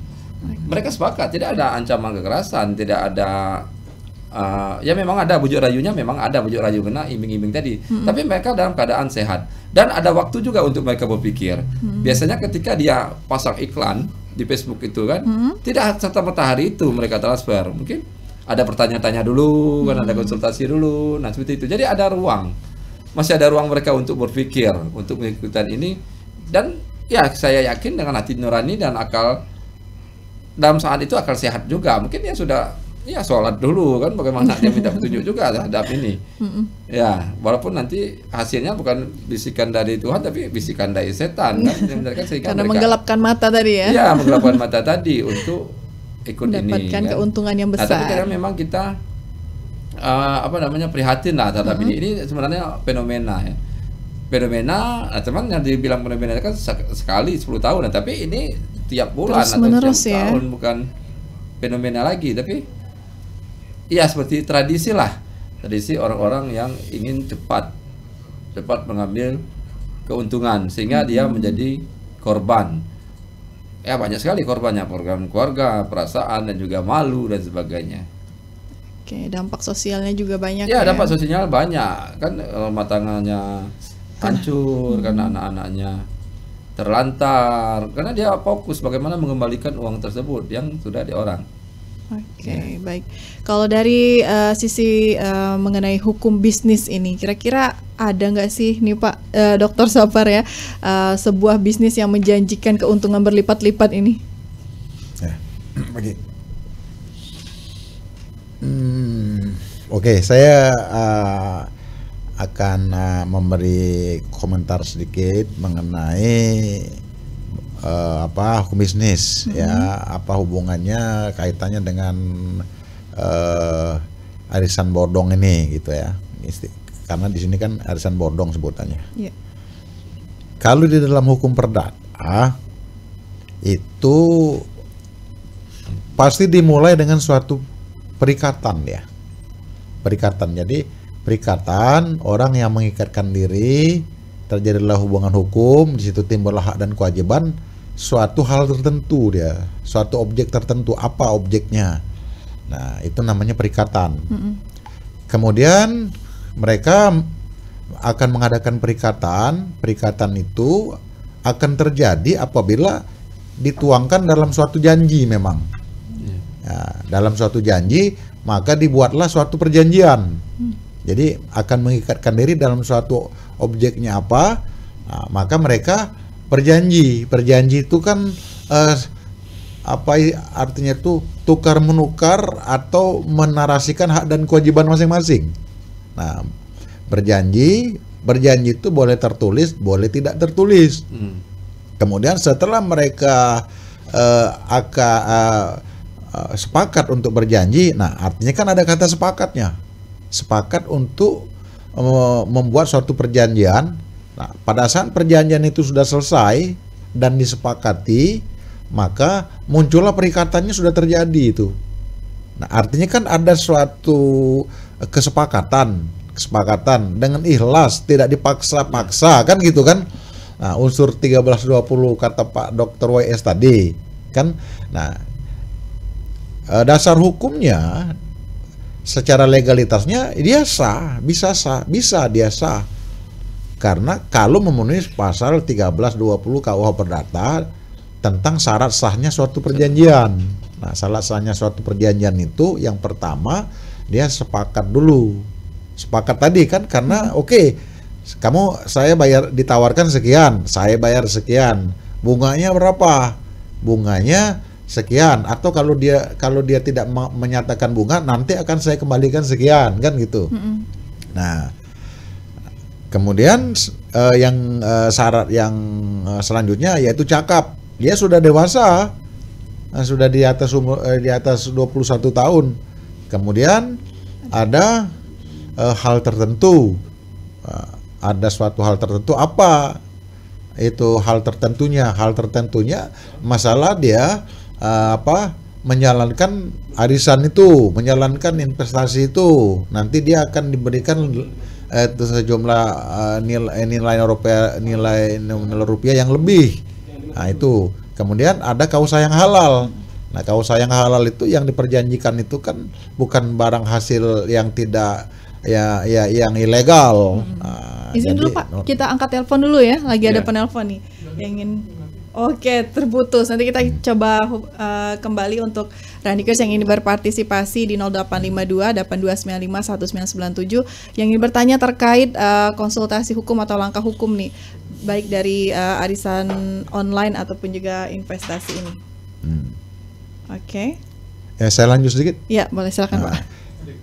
Mereka sepakat tidak ada ancaman kekerasan, tidak ada ya memang ada bujuk rayunya, memang ada bujuk rayu kena iming-iming tadi. Tapi mereka dalam keadaan sehat dan ada waktu juga untuk mereka berpikir. Biasanya ketika dia pasang iklan di Facebook itu kan, tidak serta-merta hari itu mereka transfer. Mungkin ada bertanya-tanya dulu, kan ada konsultasi dulu. Nah, seperti itu. Jadi ada ruang. Masih ada ruang mereka untuk berpikir, untuk mengikuti ini. Dan ya saya yakin dengan hati nurani dan akal dalam saat itu akal sehat juga. Mungkin dia sudah sholat dulu kan, bagaimana dia minta petunjuk juga terhadap ini. Ya, walaupun nanti hasilnya bukan bisikan dari Tuhan tapi bisikan dari setan kan. Karena menggelapkan mata tadi ya. Ya, menggelapkan mata tadi untuk ikut mendapatkan ini. Keuntungan yang besar. Tapi kadang memang kita prihatin lah terhadap ini. Ini sebenarnya fenomena ya. Teman yang dibilang fenomena kan sekali 10 tahun, tapi ini tiap bulan terus atau tiap ya. tahun, bukan fenomena lagi, tapi ya seperti tradisi orang-orang yang ingin cepat mengambil keuntungan sehingga dia menjadi korban. Ya banyak sekali korbannya, program keluarga, perasaan dan juga malu dan sebagainya. Oke, dampak sosialnya juga banyak. Ya, dampak sosialnya banyak kan, rumah tangganya hancur karena anak-anaknya terlantar karena dia fokus bagaimana mengembalikan uang tersebut yang sudah di orang. Oke, baik. Kalau dari sisi mengenai hukum bisnis ini, kira-kira ada nggak sih nih Pak Dr. Safar ya, sebuah bisnis yang menjanjikan keuntungan berlipat-lipat ini? Ya, begini. Oke, saya memberi komentar sedikit mengenai hukum bisnis, ya, apa hubungannya kaitannya dengan arisan bodong ini gitu ya. Karena di sini kan arisan bodong sebutannya. Yeah. Kalau di dalam hukum perdata itu pasti dimulai dengan suatu perikatan ya. Perikatan. Jadi perikatan, orang yang mengikatkan diri, terjadilah hubungan hukum, di situ timbullah hak dan kewajiban suatu hal tertentu dia, suatu objek tertentu. Apa objeknya? Nah, itu namanya perikatan. Kemudian mereka akan mengadakan perikatan. Perikatan itu akan terjadi apabila dituangkan dalam suatu janji memang. Ya, dalam suatu janji maka dibuatlah suatu perjanjian. Jadi akan mengikatkan diri dalam suatu objeknya apa, nah, maka mereka berjanji. Berjanji itu kan apa artinya itu tukar menukar atau menarasikan hak dan kewajiban masing-masing. Nah, berjanji itu boleh tertulis, boleh tidak tertulis. Kemudian setelah mereka sepakat untuk berjanji, nah artinya kan ada kata sepakatnya. Sepakat untuk membuat suatu perjanjian. Nah, pada saat perjanjian itu sudah selesai dan disepakati, maka muncullah perikatannya sudah terjadi itu. Nah, artinya kan ada suatu kesepakatan dengan ikhlas, tidak dipaksa-paksa kan gitu kan. Nah, unsur 1320 kata Pak Dr. WS tadi kan. Nah, dasar hukumnya secara legalitasnya dia sah, bisa dia sah. Karena kalau memenuhi pasal 1320 KUH Perdata tentang syarat sahnya suatu perjanjian. Nah, syarat sahnya suatu perjanjian itu yang pertama dia sepakat dulu. Sepakat tadi kan, karena saya bayar, ditawarkan sekian, saya bayar sekian. Bunganya berapa? Bunganya sekian, atau kalau dia tidak menyatakan bunga, nanti akan saya kembalikan sekian, kan gitu. Nah, kemudian syarat yang selanjutnya yaitu cakap. Dia sudah dewasa, sudah di atas 21 tahun. Kemudian ada hal tertentu, ada suatu hal tertentu. Apa itu hal tertentunya? Hal tertentunya masalah dia menjalankan arisan itu, menjalankan investasi itu. Nanti dia akan diberikan sejumlah nilai rupiah yang lebih. Nah, itu. Kemudian ada kausa yang halal. Nah, kausa yang halal itu yang diperjanjikan itu kan bukan barang hasil yang tidak yang ilegal. Nah, izin dulu Pak, kita angkat telepon dulu ya. Lagi ada penelpon nih yang ingin. Oke, terputus. Nanti kita coba kembali untuk Randikers yang ingin berpartisipasi di 0852 8295 1997 yang ingin bertanya terkait konsultasi hukum atau langkah hukum nih, baik dari arisan online ataupun juga investasi ini. Oke. Ya, saya lanjut sedikit. Ya, boleh silakan Pak.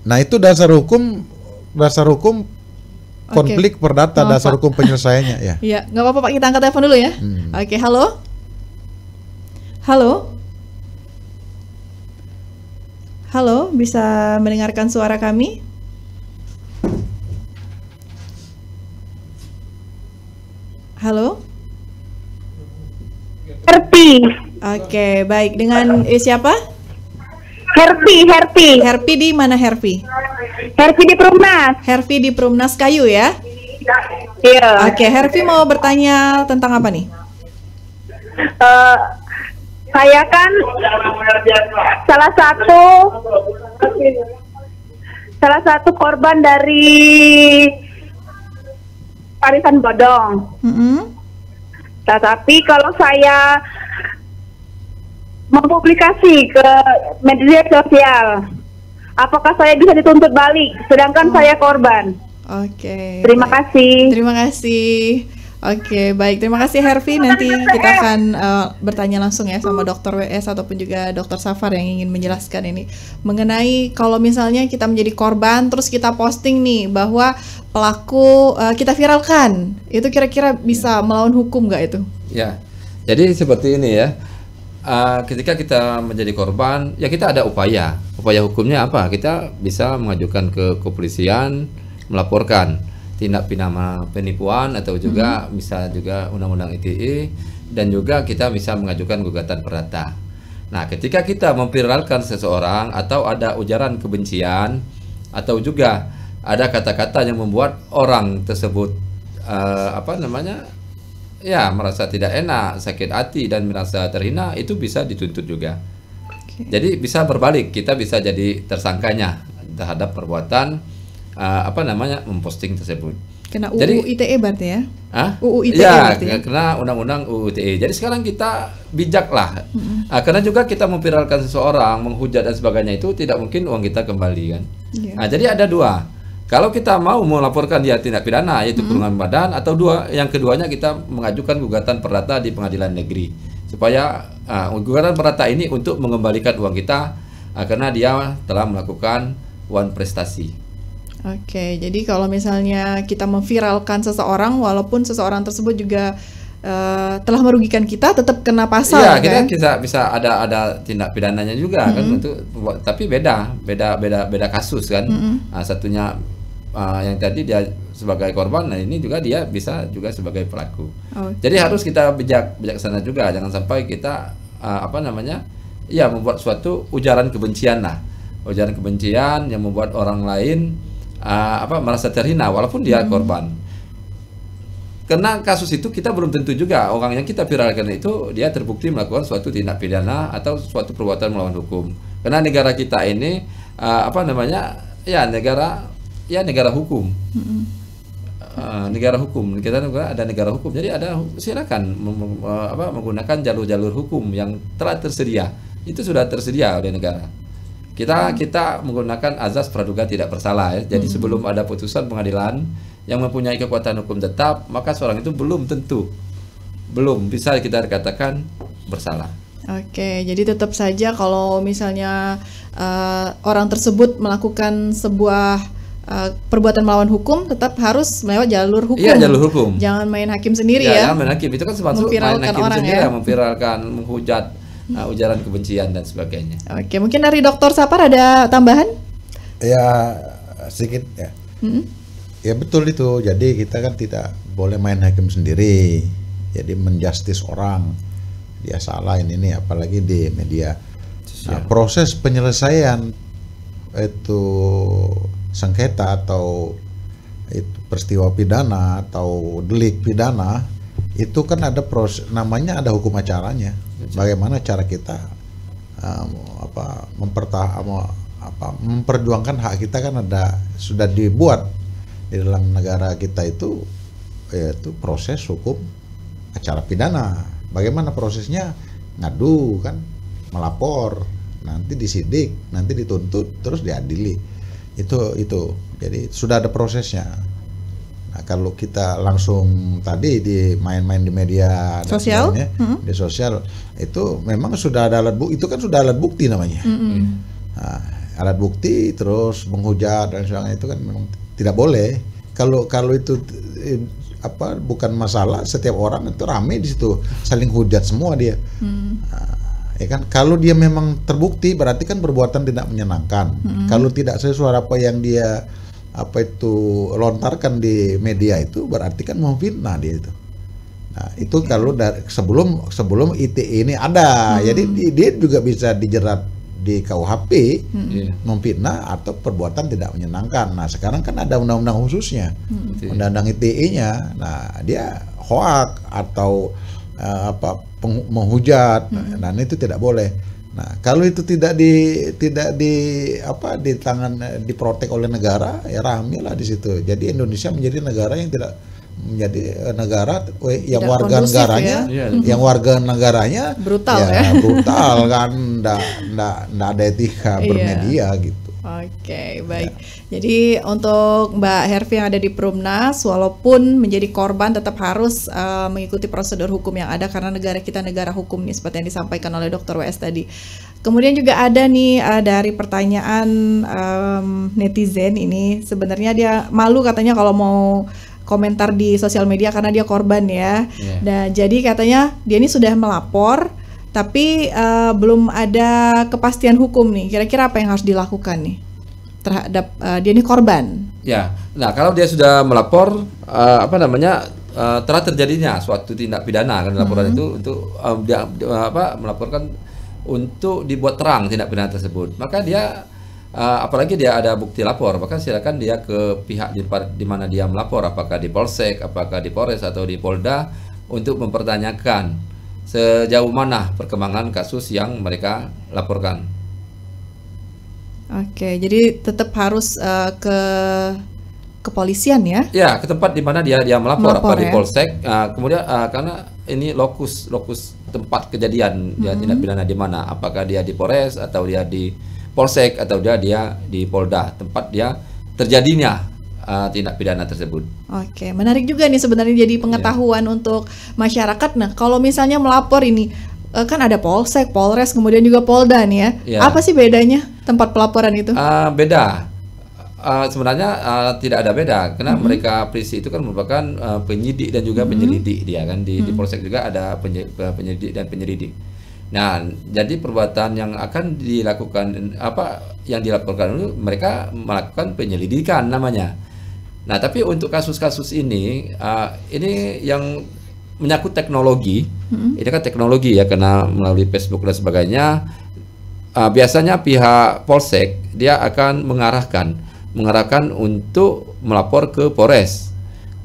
Nah, itu dasar hukum konflik perdata, dasar hukum penyelesaiannya ya. Iya, nggak apa-apa Pak, kita angkat telepon dulu ya. Oke, halo. Halo, bisa mendengarkan suara kami? Halo? Herpi. Oke, baik. Dengan siapa? Herpi. Herpi di mana Herpi? Herpi di Perumnas. Herpi di Perumnas Kayu ya? Iya. Oke, Herpi mau bertanya tentang apa nih? Saya kan salah satu korban dari arisan bodong. Tetapi kalau saya mempublikasi ke media sosial, apakah saya bisa dituntut balik sedangkan saya korban? Oke. Terima kasih. Terima kasih. Oke, baik. Terima kasih Hervi. Nanti kita akan bertanya langsung ya sama Dokter WS ataupun juga Dokter Safar yang ingin menjelaskan ini mengenai kalau misalnya kita menjadi korban terus kita posting nih bahwa pelaku kita viralkan, itu kira-kira bisa melawan hukum nggak itu? Ya, jadi seperti ini ya. Ketika kita menjadi korban, ya kita ada upaya. Upaya hukumnya apa? Kita bisa mengajukan ke kepolisian, melaporkan tindak pidana penipuan atau juga bisa juga undang-undang ITE, dan juga kita bisa mengajukan gugatan perdata. Nah, ketika kita memviralkan seseorang atau ada ujaran kebencian atau juga ada kata-kata yang membuat orang tersebut ya merasa tidak enak, sakit hati dan merasa terhina, itu bisa dituntut juga. Jadi bisa berbalik, kita bisa jadi tersangkanya terhadap perbuatan memposting tersebut. Kena UU ITE berarti ya? UU ITE ya, berarti ya? Kena undang-undang UU ITE. Jadi sekarang kita bijak lah. Karena juga kita memviralkan seseorang, menghujat dan sebagainya, itu tidak mungkin uang kita kembali kan. Jadi ada dua. Kalau kita mau melaporkan dia tindak pidana, yaitu kurungan badan, atau yang keduanya kita mengajukan gugatan perdata di pengadilan negeri. Supaya gugatan perdata ini untuk mengembalikan uang kita karena dia telah melakukan uang prestasi. Oke, jadi kalau misalnya kita memviralkan seseorang, walaupun seseorang tersebut juga telah merugikan kita, tetap kena pasal. Iya, kita bisa ada tindak pidananya juga kan, tapi beda kasus kan. Satunya yang tadi dia sebagai korban, nah ini juga dia bisa juga sebagai pelaku. Jadi harus kita bijaksana juga, jangan sampai kita membuat suatu ujaran kebencian lah, ujaran kebencian yang membuat orang lain merasa terhina walaupun dia korban. Karena kasus itu kita belum tentu juga orang yang kita viralkan itu dia terbukti melakukan suatu tindak pidana atau suatu perbuatan melawan hukum. Karena negara kita ini negara hukum. Negara hukum, kita juga ada negara hukum. Jadi silakan menggunakan jalur-jalur hukum yang telah tersedia. Itu sudah tersedia oleh negara. Kita menggunakan azas praduga tidak bersalah ya. Jadi sebelum ada putusan pengadilan yang mempunyai kekuatan hukum tetap, maka seorang itu belum bisa kita dikatakan bersalah. Oke, jadi tetap saja kalau misalnya orang tersebut melakukan sebuah perbuatan melawan hukum, tetap harus melewat jalur hukum. Iya, jalur hukum. Jangan main hakim sendiri ya. Jangan main hakim, itu kan termasuk main hakim sendiri ya, memviralkan, menghujat, ujaran kebencian dan sebagainya. Oke, mungkin dari Dokter Sapar ada tambahan? Ya, sedikit ya. Ya betul itu. Jadi kita kan tidak boleh main hakim sendiri. Jadi menjustis orang, dia salah ini apalagi di media. Proses penyelesaian itu sengketa atau itu peristiwa pidana atau delik pidana, itu kan ada proses, namanya ada hukum acaranya. Bagaimana cara kita memperjuangkan hak kita, kan sudah dibuat di dalam negara kita itu, yaitu proses hukum acara pidana. Bagaimana prosesnya? Ngadu kan, melapor, nanti disidik, nanti dituntut, terus diadili. Itu jadi sudah ada prosesnya. Nah, kalau kita langsung tadi main-main di media sosial, di sosial, itu memang sudah ada alat bukti, itu kan sudah alat bukti namanya. Nah, alat bukti terus menghujat dan sebagainya, itu kan memang tidak boleh. Kalau itu bukan masalah, setiap orang itu rame di situ saling hujat semua dia. Ya kan, kalau dia memang terbukti berarti kan perbuatan tidak menyenangkan. Kalau tidak sesuai apa yang dia lontarkan di media, itu berarti kan memfitnah dia itu. Nah, itu kalau sebelum ITE ini ada, jadi dia juga bisa dijerat di KUHP memfitnah atau perbuatan tidak menyenangkan. Nah, sekarang kan ada undang-undang khususnya, undang-undang ITE-nya. Nah, dia hoak atau menghujat, dan itu tidak boleh. Nah, kalau itu tidak diprotek oleh negara, ya rame lah di situ. Jadi Indonesia menjadi negara yang tidak menjadi negara yang warga negaranya, warga negaranya brutal brutal kan, ndak ada etika bermedia gitu. Oke, baik. Jadi untuk Mbak Hervi yang ada di Perumnas, walaupun menjadi korban tetap harus mengikuti prosedur hukum yang ada karena negara kita negara hukum nih, seperti yang disampaikan oleh Dr. WS tadi. Kemudian juga ada nih dari pertanyaan netizen ini, sebenarnya dia malu katanya kalau mau komentar di sosial media karena dia korban ya. Dan jadi katanya dia ini sudah melapor, tapi belum ada kepastian hukum nih. Kira-kira apa yang harus dilakukan nih terhadap dia ini korban? Ya, nah kalau dia sudah melapor, telah terjadinya suatu tindak pidana kan laporan itu untuk dia melaporkan untuk dibuat terang tindak pidana tersebut. Maka dia apalagi dia ada bukti lapor, maka silakan dia ke pihak di mana dia melapor, apakah di Polsek, apakah di Polres atau di Polda, untuk mempertanyakan sejauh mana perkembangan kasus yang mereka laporkan. Oke, jadi tetap harus ke kepolisian ya? Ya, ke tempat di mana dia melapor, apa di Polsek. Kemudian karena ini lokus tempat kejadian dia tindak pidana di mana, apakah dia di Polres atau dia di Polsek atau dia di Polda, tempat dia terjadinya tindak pidana tersebut. Oke, menarik juga nih sebenarnya jadi pengetahuan untuk masyarakat. Nah, kalau misalnya melapor ini kan ada Polsek, Polres, kemudian juga Polda nih ya. Apa sih bedanya tempat pelaporan itu? Beda. Sebenarnya tidak ada beda, karena mereka polisi itu kan merupakan penyidik dan juga penyelidik dia kan di Polsek juga ada penyelidik dan penyelidik. Nah, jadi perbuatan yang akan dilakukan yang dilaporkan itu mereka melakukan penyelidikan namanya. Nah, tapi untuk kasus-kasus ini yang menyangkut teknologi, ini kan teknologi ya, karena melalui Facebook dan sebagainya, biasanya pihak Polsek dia akan mengarahkan untuk melapor ke Polres.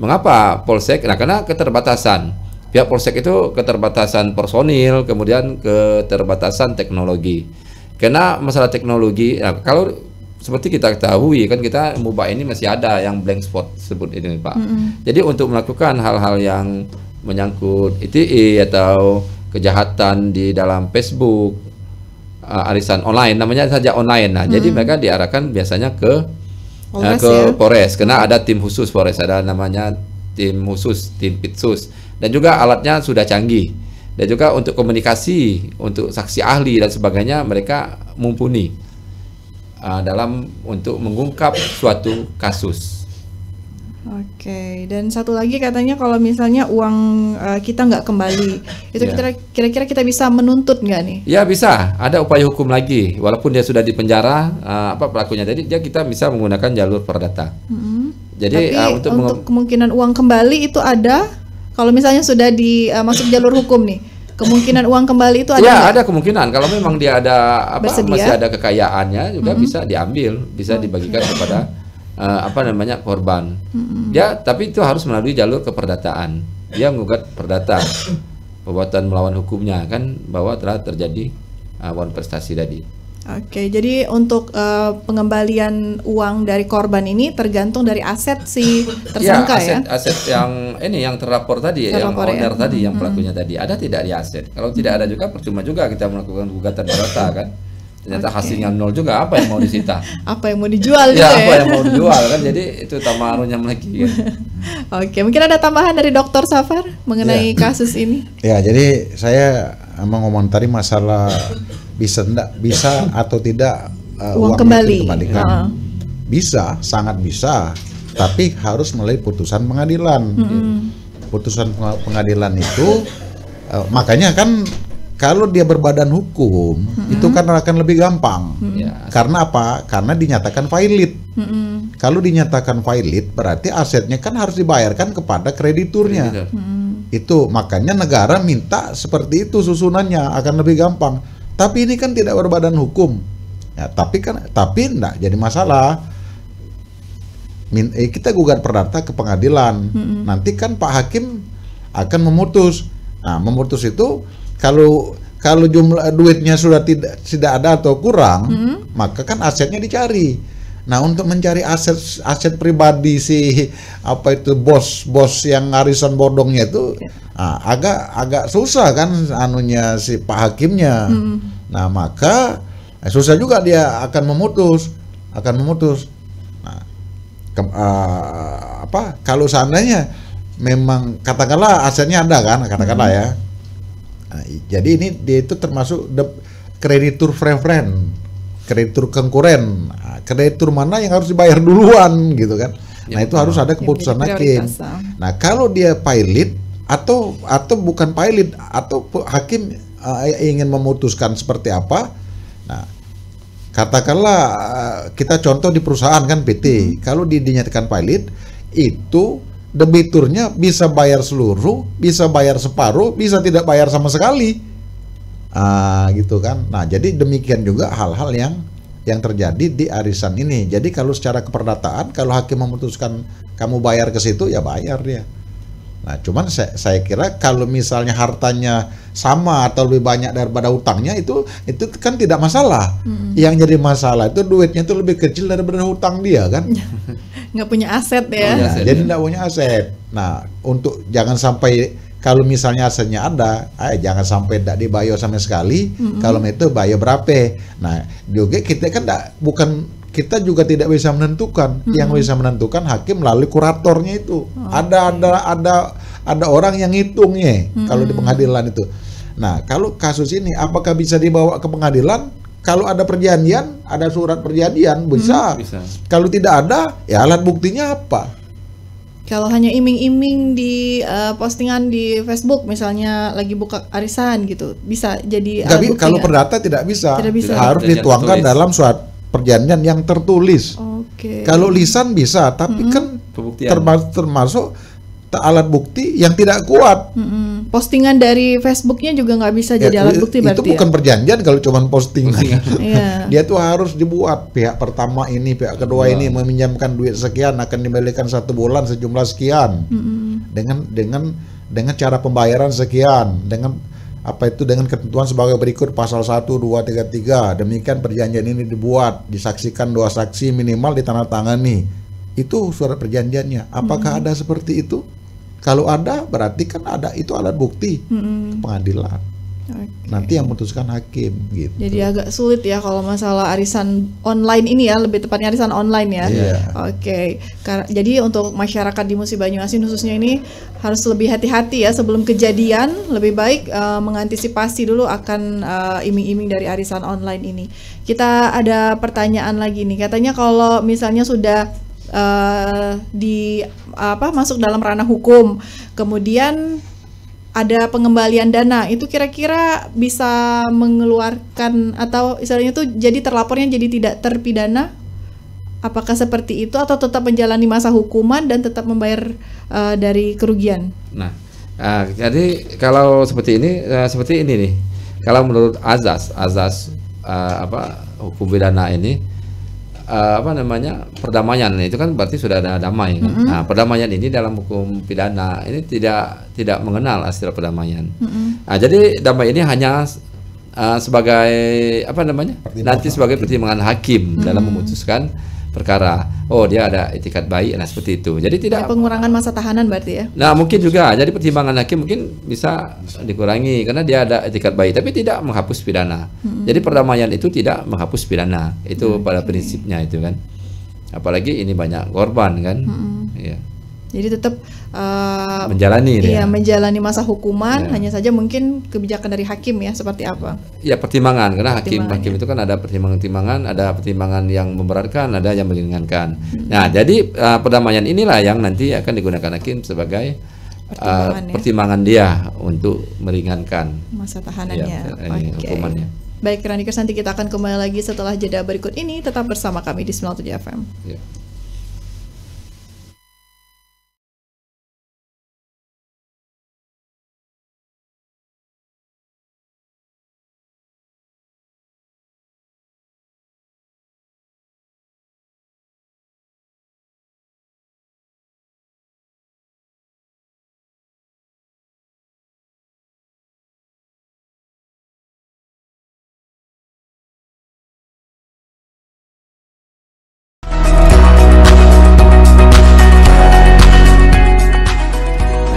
Mengapa Polsek? Nah, karena keterbatasan. Pihak Polsek itu keterbatasan personil, kemudian keterbatasan teknologi. Karena masalah teknologi, kalau seperti kita ketahui kan kita MUBA ini masih ada yang blank spot sebut ini Pak. Jadi untuk melakukan hal-hal yang menyangkut ITE atau kejahatan di dalam Facebook, arisan online, namanya saja online. Nah, jadi mereka diarahkan biasanya ke Polres, karena ada tim khusus Polres, ada namanya tim khusus, tim Pitsus, dan juga alatnya sudah canggih, dan juga untuk komunikasi, untuk saksi ahli dan sebagainya mereka mumpuni dalam untuk mengungkap suatu kasus. Oke, dan satu lagi katanya kalau misalnya uang kita nggak kembali, itu kira-kira kita bisa menuntut nggak nih? Ya bisa, ada upaya hukum lagi, walaupun dia sudah dipenjara pelakunya, jadi kita bisa menggunakan jalur perdata. Jadi untuk kemungkinan uang kembali itu ada, kalau misalnya sudah masuk jalur hukum nih, kemungkinan uang kembali itu ada? Ya, ada kemungkinan. Kalau memang dia ada masih ada kekayaannya juga bisa diambil, bisa dibagikan kepada korban. Ya, tapi itu harus melalui jalur keperdataan. Dia menggugat perdata, perbuatan melawan hukumnya kan, bahwa telah terjadi wan prestasi tadi. Oke, jadi untuk pengembalian uang dari korban ini tergantung dari aset si tersangka ya? Aset yang terlapor tadi, yang owner tadi, yang pelakunya tadi. Ada tidak di aset? Kalau tidak ada juga percuma juga kita melakukan gugatan perdata kan? Ternyata hasilnya nol juga, apa yang mau disita? Apa yang mau dijual gitu ya? Apa yang mau dijual kan? Jadi itu tamarunya lagi. Oke, mungkin ada tambahan dari Dr. Safar mengenai kasus ini? Ya, jadi saya mengomentari masalah bisa atau tidak uang kembali. Dikembalikan. Bisa, sangat bisa, tapi harus melalui putusan pengadilan. Putusan pengadilan itu makanya kan kalau dia berbadan hukum itu kan akan lebih gampang. Karena apa? Karena dinyatakan valid. Kalau dinyatakan valid berarti asetnya kan harus dibayarkan kepada krediturnya. Itu makanya negara minta seperti itu susunannya, akan lebih gampang. Tapi ini kan tidak berbadan hukum. Ya, tapi enggak jadi masalah. Kita gugat perdata ke pengadilan. Nanti kan Pak Hakim akan memutus. Nah, memutus itu kalau jumlah duitnya sudah tidak ada atau kurang, maka kan asetnya dicari. Nah, untuk mencari aset pribadi si bos yang arisan bodongnya itu agak susah kan anunya si Pak Hakimnya. Nah, maka susah juga dia akan memutus. akan memutus. Nah, kalau seandainya memang katakanlah asetnya ada kan, katakanlah ya. Nah, jadi ini dia itu termasuk kreditur preference, kreditur konkuren, kreditur mana yang harus dibayar duluan gitu kan. Nah, itu harus ada keputusan hakim. Nah, kalau dia pilot atau bukan pilot atau hakim ingin memutuskan seperti apa. Nah, katakanlah kita contoh di perusahaan kan PT. Kalau dinyatakan pilot itu debiturnya bisa bayar seluruh, bisa bayar separuh, bisa tidak bayar sama sekali. Gitu kan. Nah, jadi demikian juga hal-hal yang terjadi di arisan ini. Jadi kalau secara keperdataan, kalau hakim memutuskan kamu bayar ke situ, ya bayar dia. Nah, cuman saya kira kalau misalnya hartanya sama atau lebih banyak daripada utangnya, itu kan tidak masalah. Yang jadi masalah itu duitnya itu lebih kecil daripada hutang dia kan. Nggak punya aset ya. Nah, jadi nggak punya aset. Nah, untuk jangan sampai kalau misalnya asetnya ada, jangan sampai tidak dibayar sama sekali. Kalau itu bayar berapa? Nah, juga kita kan kita juga tidak bisa menentukan. Yang bisa menentukan hakim melalui kuratornya itu. Ada orang yang ngitungnya kalau di pengadilan itu. Nah, kalau kasus ini apakah bisa dibawa ke pengadilan? Kalau ada perjanjian, ada surat perjanjian bisa. Kalau tidak ada, ya alat buktinya apa? Kalau hanya iming-iming di postingan di Facebook misalnya lagi buka arisan gitu, bisa jadi alat bukti. Kalau perdata tidak bisa. Harus dituangkan dalam surat perjanjian yang tertulis. Kalau lisan bisa, tapi kan termasuk alat bukti yang tidak kuat. Postingan dari Facebooknya juga nggak bisa jadi alat bukti berarti. Itu bukan perjanjian kalau cuma postingan. Dia tuh harus dibuat pihak pertama ini, pihak kedua ini meminjamkan duit sekian akan dikembalikan 1 bulan sejumlah sekian. Dengan cara pembayaran sekian, dengan dengan ketentuan sebagai berikut pasal 1, 2, 3, 3. Demikian perjanjian ini dibuat, disaksikan 2 saksi minimal ditandatangani. Itu surat perjanjiannya. Apakah ada seperti itu? Kalau ada, berarti kan ada itu alat bukti ke pengadilan. Nanti yang memutuskan hakim gitu. Jadi agak sulit ya kalau masalah arisan online ini ya, lebih tepatnya arisan online ya. Jadi untuk masyarakat di Musi Banyuasin khususnya ini harus lebih hati-hati ya sebelum kejadian. Lebih baik mengantisipasi dulu akan iming-iming dari arisan online ini. Kita ada pertanyaan lagi nih. Katanya kalau misalnya sudah masuk dalam ranah hukum, kemudian ada pengembalian dana, itu kira-kira bisa mengeluarkan atau istilahnya itu jadi terlapornya jadi tidak terpidana? Apakah seperti itu atau tetap menjalani masa hukuman dan tetap membayar dari kerugian? Nah, jadi kalau seperti ini nih, kalau menurut azas hukum pidana ini perdamaian itu kan berarti sudah ada damai. Nah, perdamaian ini dalam hukum pidana ini tidak mengenal istilah perdamaian. Nah, jadi damai ini hanya sebagai nanti sebagai pertimbangan hakim dalam memutuskan perkara. Oh, dia ada etikat baik, nah seperti itu. Jadi tidak pengurangan masa tahanan berarti ya. Nah, mungkin juga jadi pertimbangan hakim mungkin bisa dikurangi karena dia ada etikat baik, tapi tidak menghapus pidana. Jadi perdamaian itu tidak menghapus pidana. Itu pada prinsipnya itu kan. Apalagi ini banyak korban kan. Iya. Jadi tetap menjalani masa hukuman, hanya saja mungkin kebijakan dari hakim ya seperti apa? Ya pertimbangan, karena hakim itu kan ada pertimbangan, ada pertimbangan yang memberatkan, ada yang meringankan. Nah, jadi perdamaian inilah yang nanti akan digunakan hakim sebagai pertimbangan dia untuk meringankan masa tahanannya, hukumannya. Baik, Ranikers, nanti kita akan kembali lagi setelah jeda berikut ini. Tetap bersama kami di 97 FM. Ya.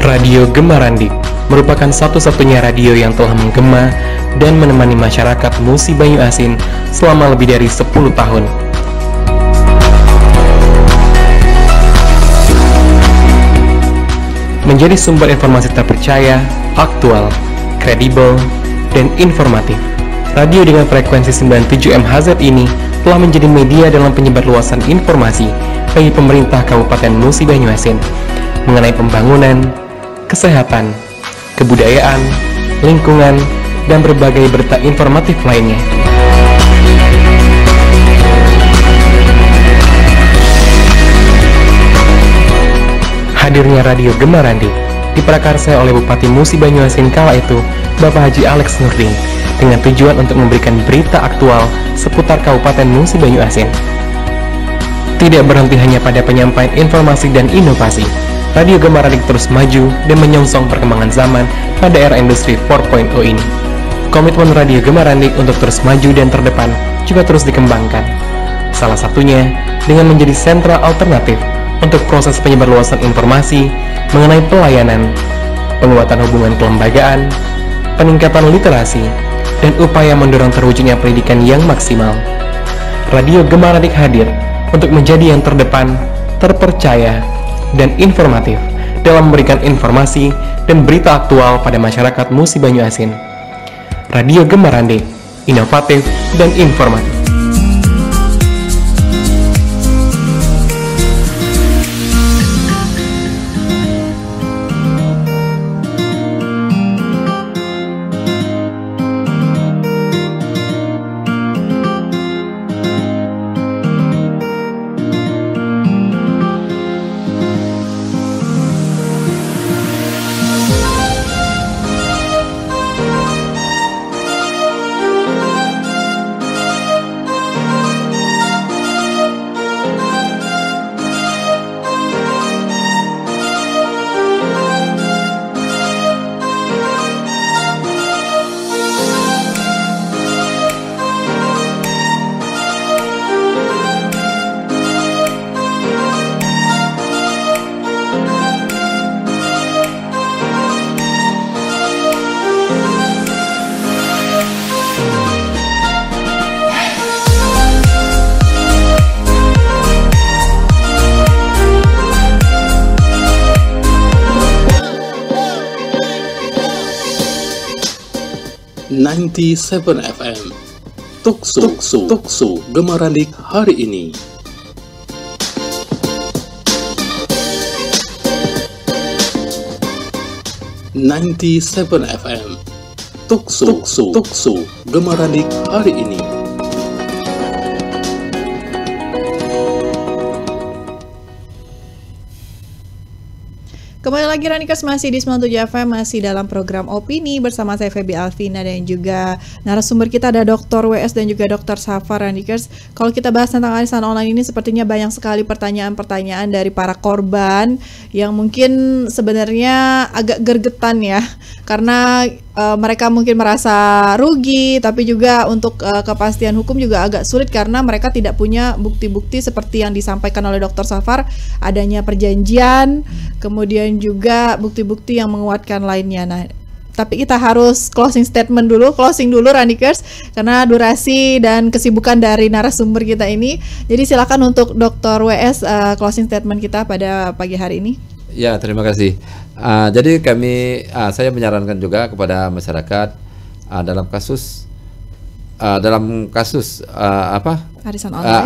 Radio Gema Randik merupakan satu-satunya radio yang telah menggema dan menemani masyarakat Musi Banyuasin selama lebih dari 10 tahun. menjadi sumber informasi terpercaya, aktual, kredibel, dan informatif. Radio dengan frekuensi 97 MHz ini telah menjadi media dalam penyebarluasan informasi bagi pemerintah Kabupaten Musi Banyuasin mengenai pembangunan, kesehatan, kebudayaan, lingkungan, dan berbagai berita informatif lainnya. Hadirnya Radio Gemarandi diprakarsai oleh Bupati Musi Banyuasin kala itu, Bapak Haji Alex Nurdin, dengan tujuan untuk memberikan berita aktual seputar Kabupaten Musi Banyuasin. Tidak berhenti hanya pada penyampaian informasi dan inovasi, Radio Gemarandi terus maju dan menyongsong perkembangan zaman pada era industri 4.0 ini. Komitmen Radio Gemarandi untuk terus maju dan terdepan juga terus dikembangkan. Salah satunya dengan menjadi sentra alternatif untuk proses penyebarluasan informasi mengenai pelayanan, penguatan hubungan kelembagaan, peningkatan literasi, dan upaya mendorong terwujudnya pendidikan yang maksimal. Radio Gemarandi hadir untuk menjadi yang terdepan, terpercaya, dan informatif dalam memberikan informasi dan berita aktual pada masyarakat Musi Banyuasin. Radio Gemarandi, inovatif dan informatif. ...97 FM Tokso Gemarandik hari ini. ...97 FM Tokso Gemarandik hari ini. Kembali lagi Ranikers, masih di 97 FM, masih dalam program Opini bersama saya Febi Alvina dan juga narasumber kita ada Dr. WS dan juga Dr. Safar. Ranikers, kalau kita bahas tentang arisan online ini sepertinya banyak sekali pertanyaan-pertanyaan dari para korban yang mungkin sebenarnya agak gergetan ya, karena mereka mungkin merasa rugi, tapi juga untuk kepastian hukum juga agak sulit karena mereka tidak punya bukti-bukti seperti yang disampaikan oleh Dr. Safar, adanya perjanjian, kemudian juga bukti-bukti yang menguatkan lainnya. Nah, tapi kita harus closing dulu Ranikers, karena durasi dan kesibukan dari narasumber kita ini. Jadi silakan untuk Dr. WS closing statement kita pada pagi hari ini. Ya, terima kasih. Jadi saya menyarankan juga kepada masyarakat dalam kasus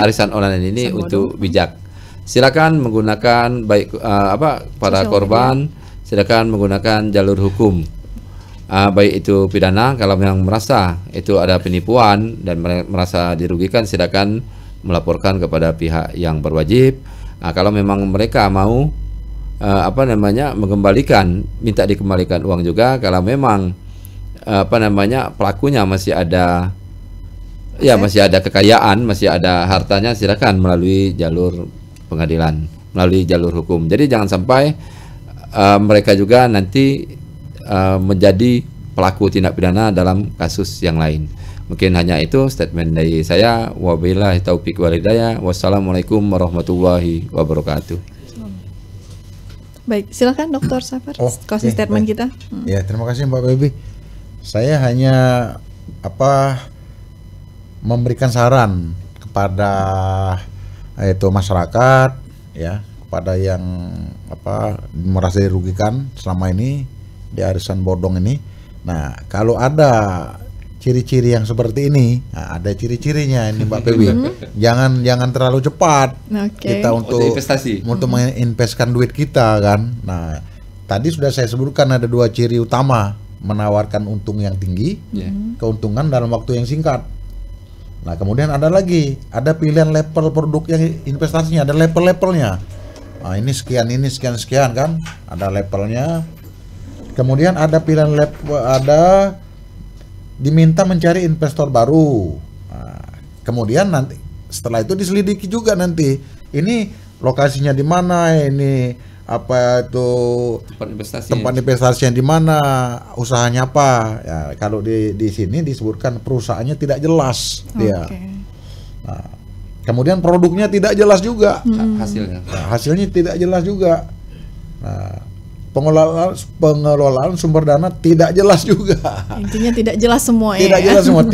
arisan online ini untuk bijak. Silakan menggunakan para korban, silakan menggunakan jalur hukum. Baik itu pidana, kalau memang merasa itu ada penipuan dan merasa dirugikan, silakan melaporkan kepada pihak yang berwajib. Kalau memang mereka mau minta dikembalikan uang juga. Kalau memang pelakunya masih ada kekayaan, masih ada hartanya, silakan melalui jalur pengadilan, melalui jalur hukum. Jadi jangan sampai mereka juga nanti menjadi pelaku tindak pidana dalam kasus yang lain. Mungkin hanya itu statement dari saya. Wabillahi taufiq wal hidayah. Wassalamualaikum warahmatullahi wabarakatuh. Baik, silakan Dr. Safar, closing statement kita. Ya, terima kasih Mbak Baby. Saya hanya memberikan saran kepada masyarakat, ya, kepada yang merasa dirugikan selama ini di arisan bodong ini. Nah, kalau ada ciri-ciri yang seperti ini, nah, ada ciri-cirinya ini Mbak Pebi. Jangan terlalu cepat kita untuk investasi, untuk menginvestkan duit kita kan. Nah, tadi sudah saya sebutkan ada 2 ciri utama, menawarkan untung yang tinggi, keuntungan dalam waktu yang singkat. Nah, kemudian ada pilihan level produk yang investasinya, ada level-levelnya. Nah, ini sekian kan, ada levelnya. Kemudian ada pilihan ada diminta mencari investor baru. Nah, kemudian nanti setelah itu diselidiki juga nanti ini lokasinya di mana, ini tempat investasinya di mana, usahanya apa. Ya, kalau di sini disebutkan perusahaannya tidak jelas dia. Nah, kemudian produknya tidak jelas juga, hasilnya tidak jelas juga. Nah, pengelolaan sumber dana tidak jelas juga. Intinya tidak jelas semua ya. Tidak jelas semua.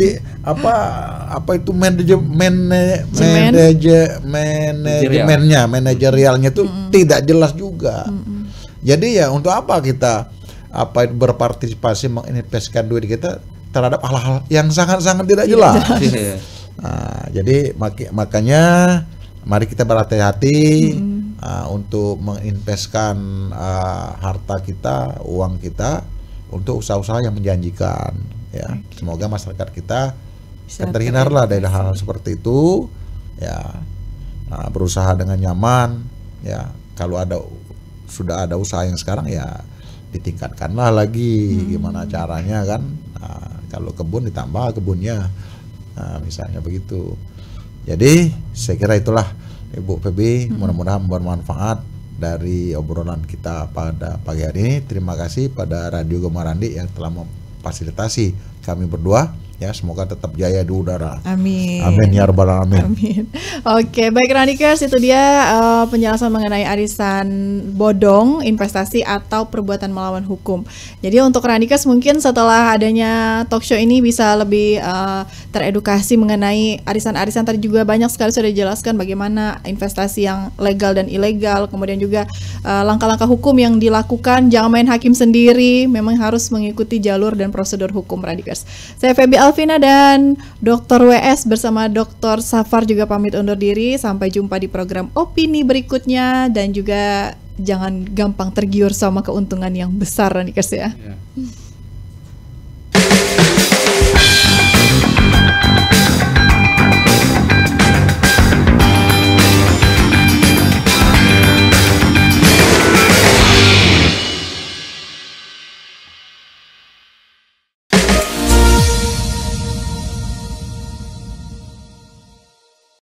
Apa itu manajerialnya itu tidak jelas juga. Jadi ya untuk apa kita berpartisipasi menginvestasikan duit kita terhadap hal-hal yang sangat-sangat tidak jelas. Nah, jadi makanya mari kita berhati-hati untuk menginvestkan harta kita, uang kita untuk usaha-usaha yang menjanjikan. Ya, semoga masyarakat kita terhindarlah dari hal-hal seperti itu. Ya, berusaha dengan nyaman. Ya, kalau sudah ada usaha yang sekarang ya ditingkatkanlah lagi. Gimana caranya kan? Nah, kalau kebun ditambah kebunnya. Nah, misalnya begitu. Jadi saya kira itulah Ibu Febi, mudah-mudahan bermanfaat dari obrolan kita pada pagi hari ini. Terima kasih pada Radio Gemarandi yang telah memfasilitasi kami berdua. Ya, semoga tetap jaya di udara. Amin. Amin ya rabbal alamin. Amin. Oke, baik Radikers, itu dia penjelasan mengenai arisan bodong, investasi atau perbuatan melawan hukum. Jadi untuk Radikers mungkin setelah adanya talk show ini bisa lebih teredukasi mengenai arisan-arisan. Tadi juga banyak sekali sudah dijelaskan bagaimana investasi yang legal dan ilegal, kemudian juga langkah-langkah hukum yang dilakukan. Jangan main hakim sendiri, memang harus mengikuti jalur dan prosedur hukum Radikers. Saya Febi Alvina dan Dr. WS bersama Dr. Safar juga pamit undur diri. Sampai jumpa di program opini berikutnya, dan juga jangan gampang tergiur sama keuntungan yang besar Radikers ya.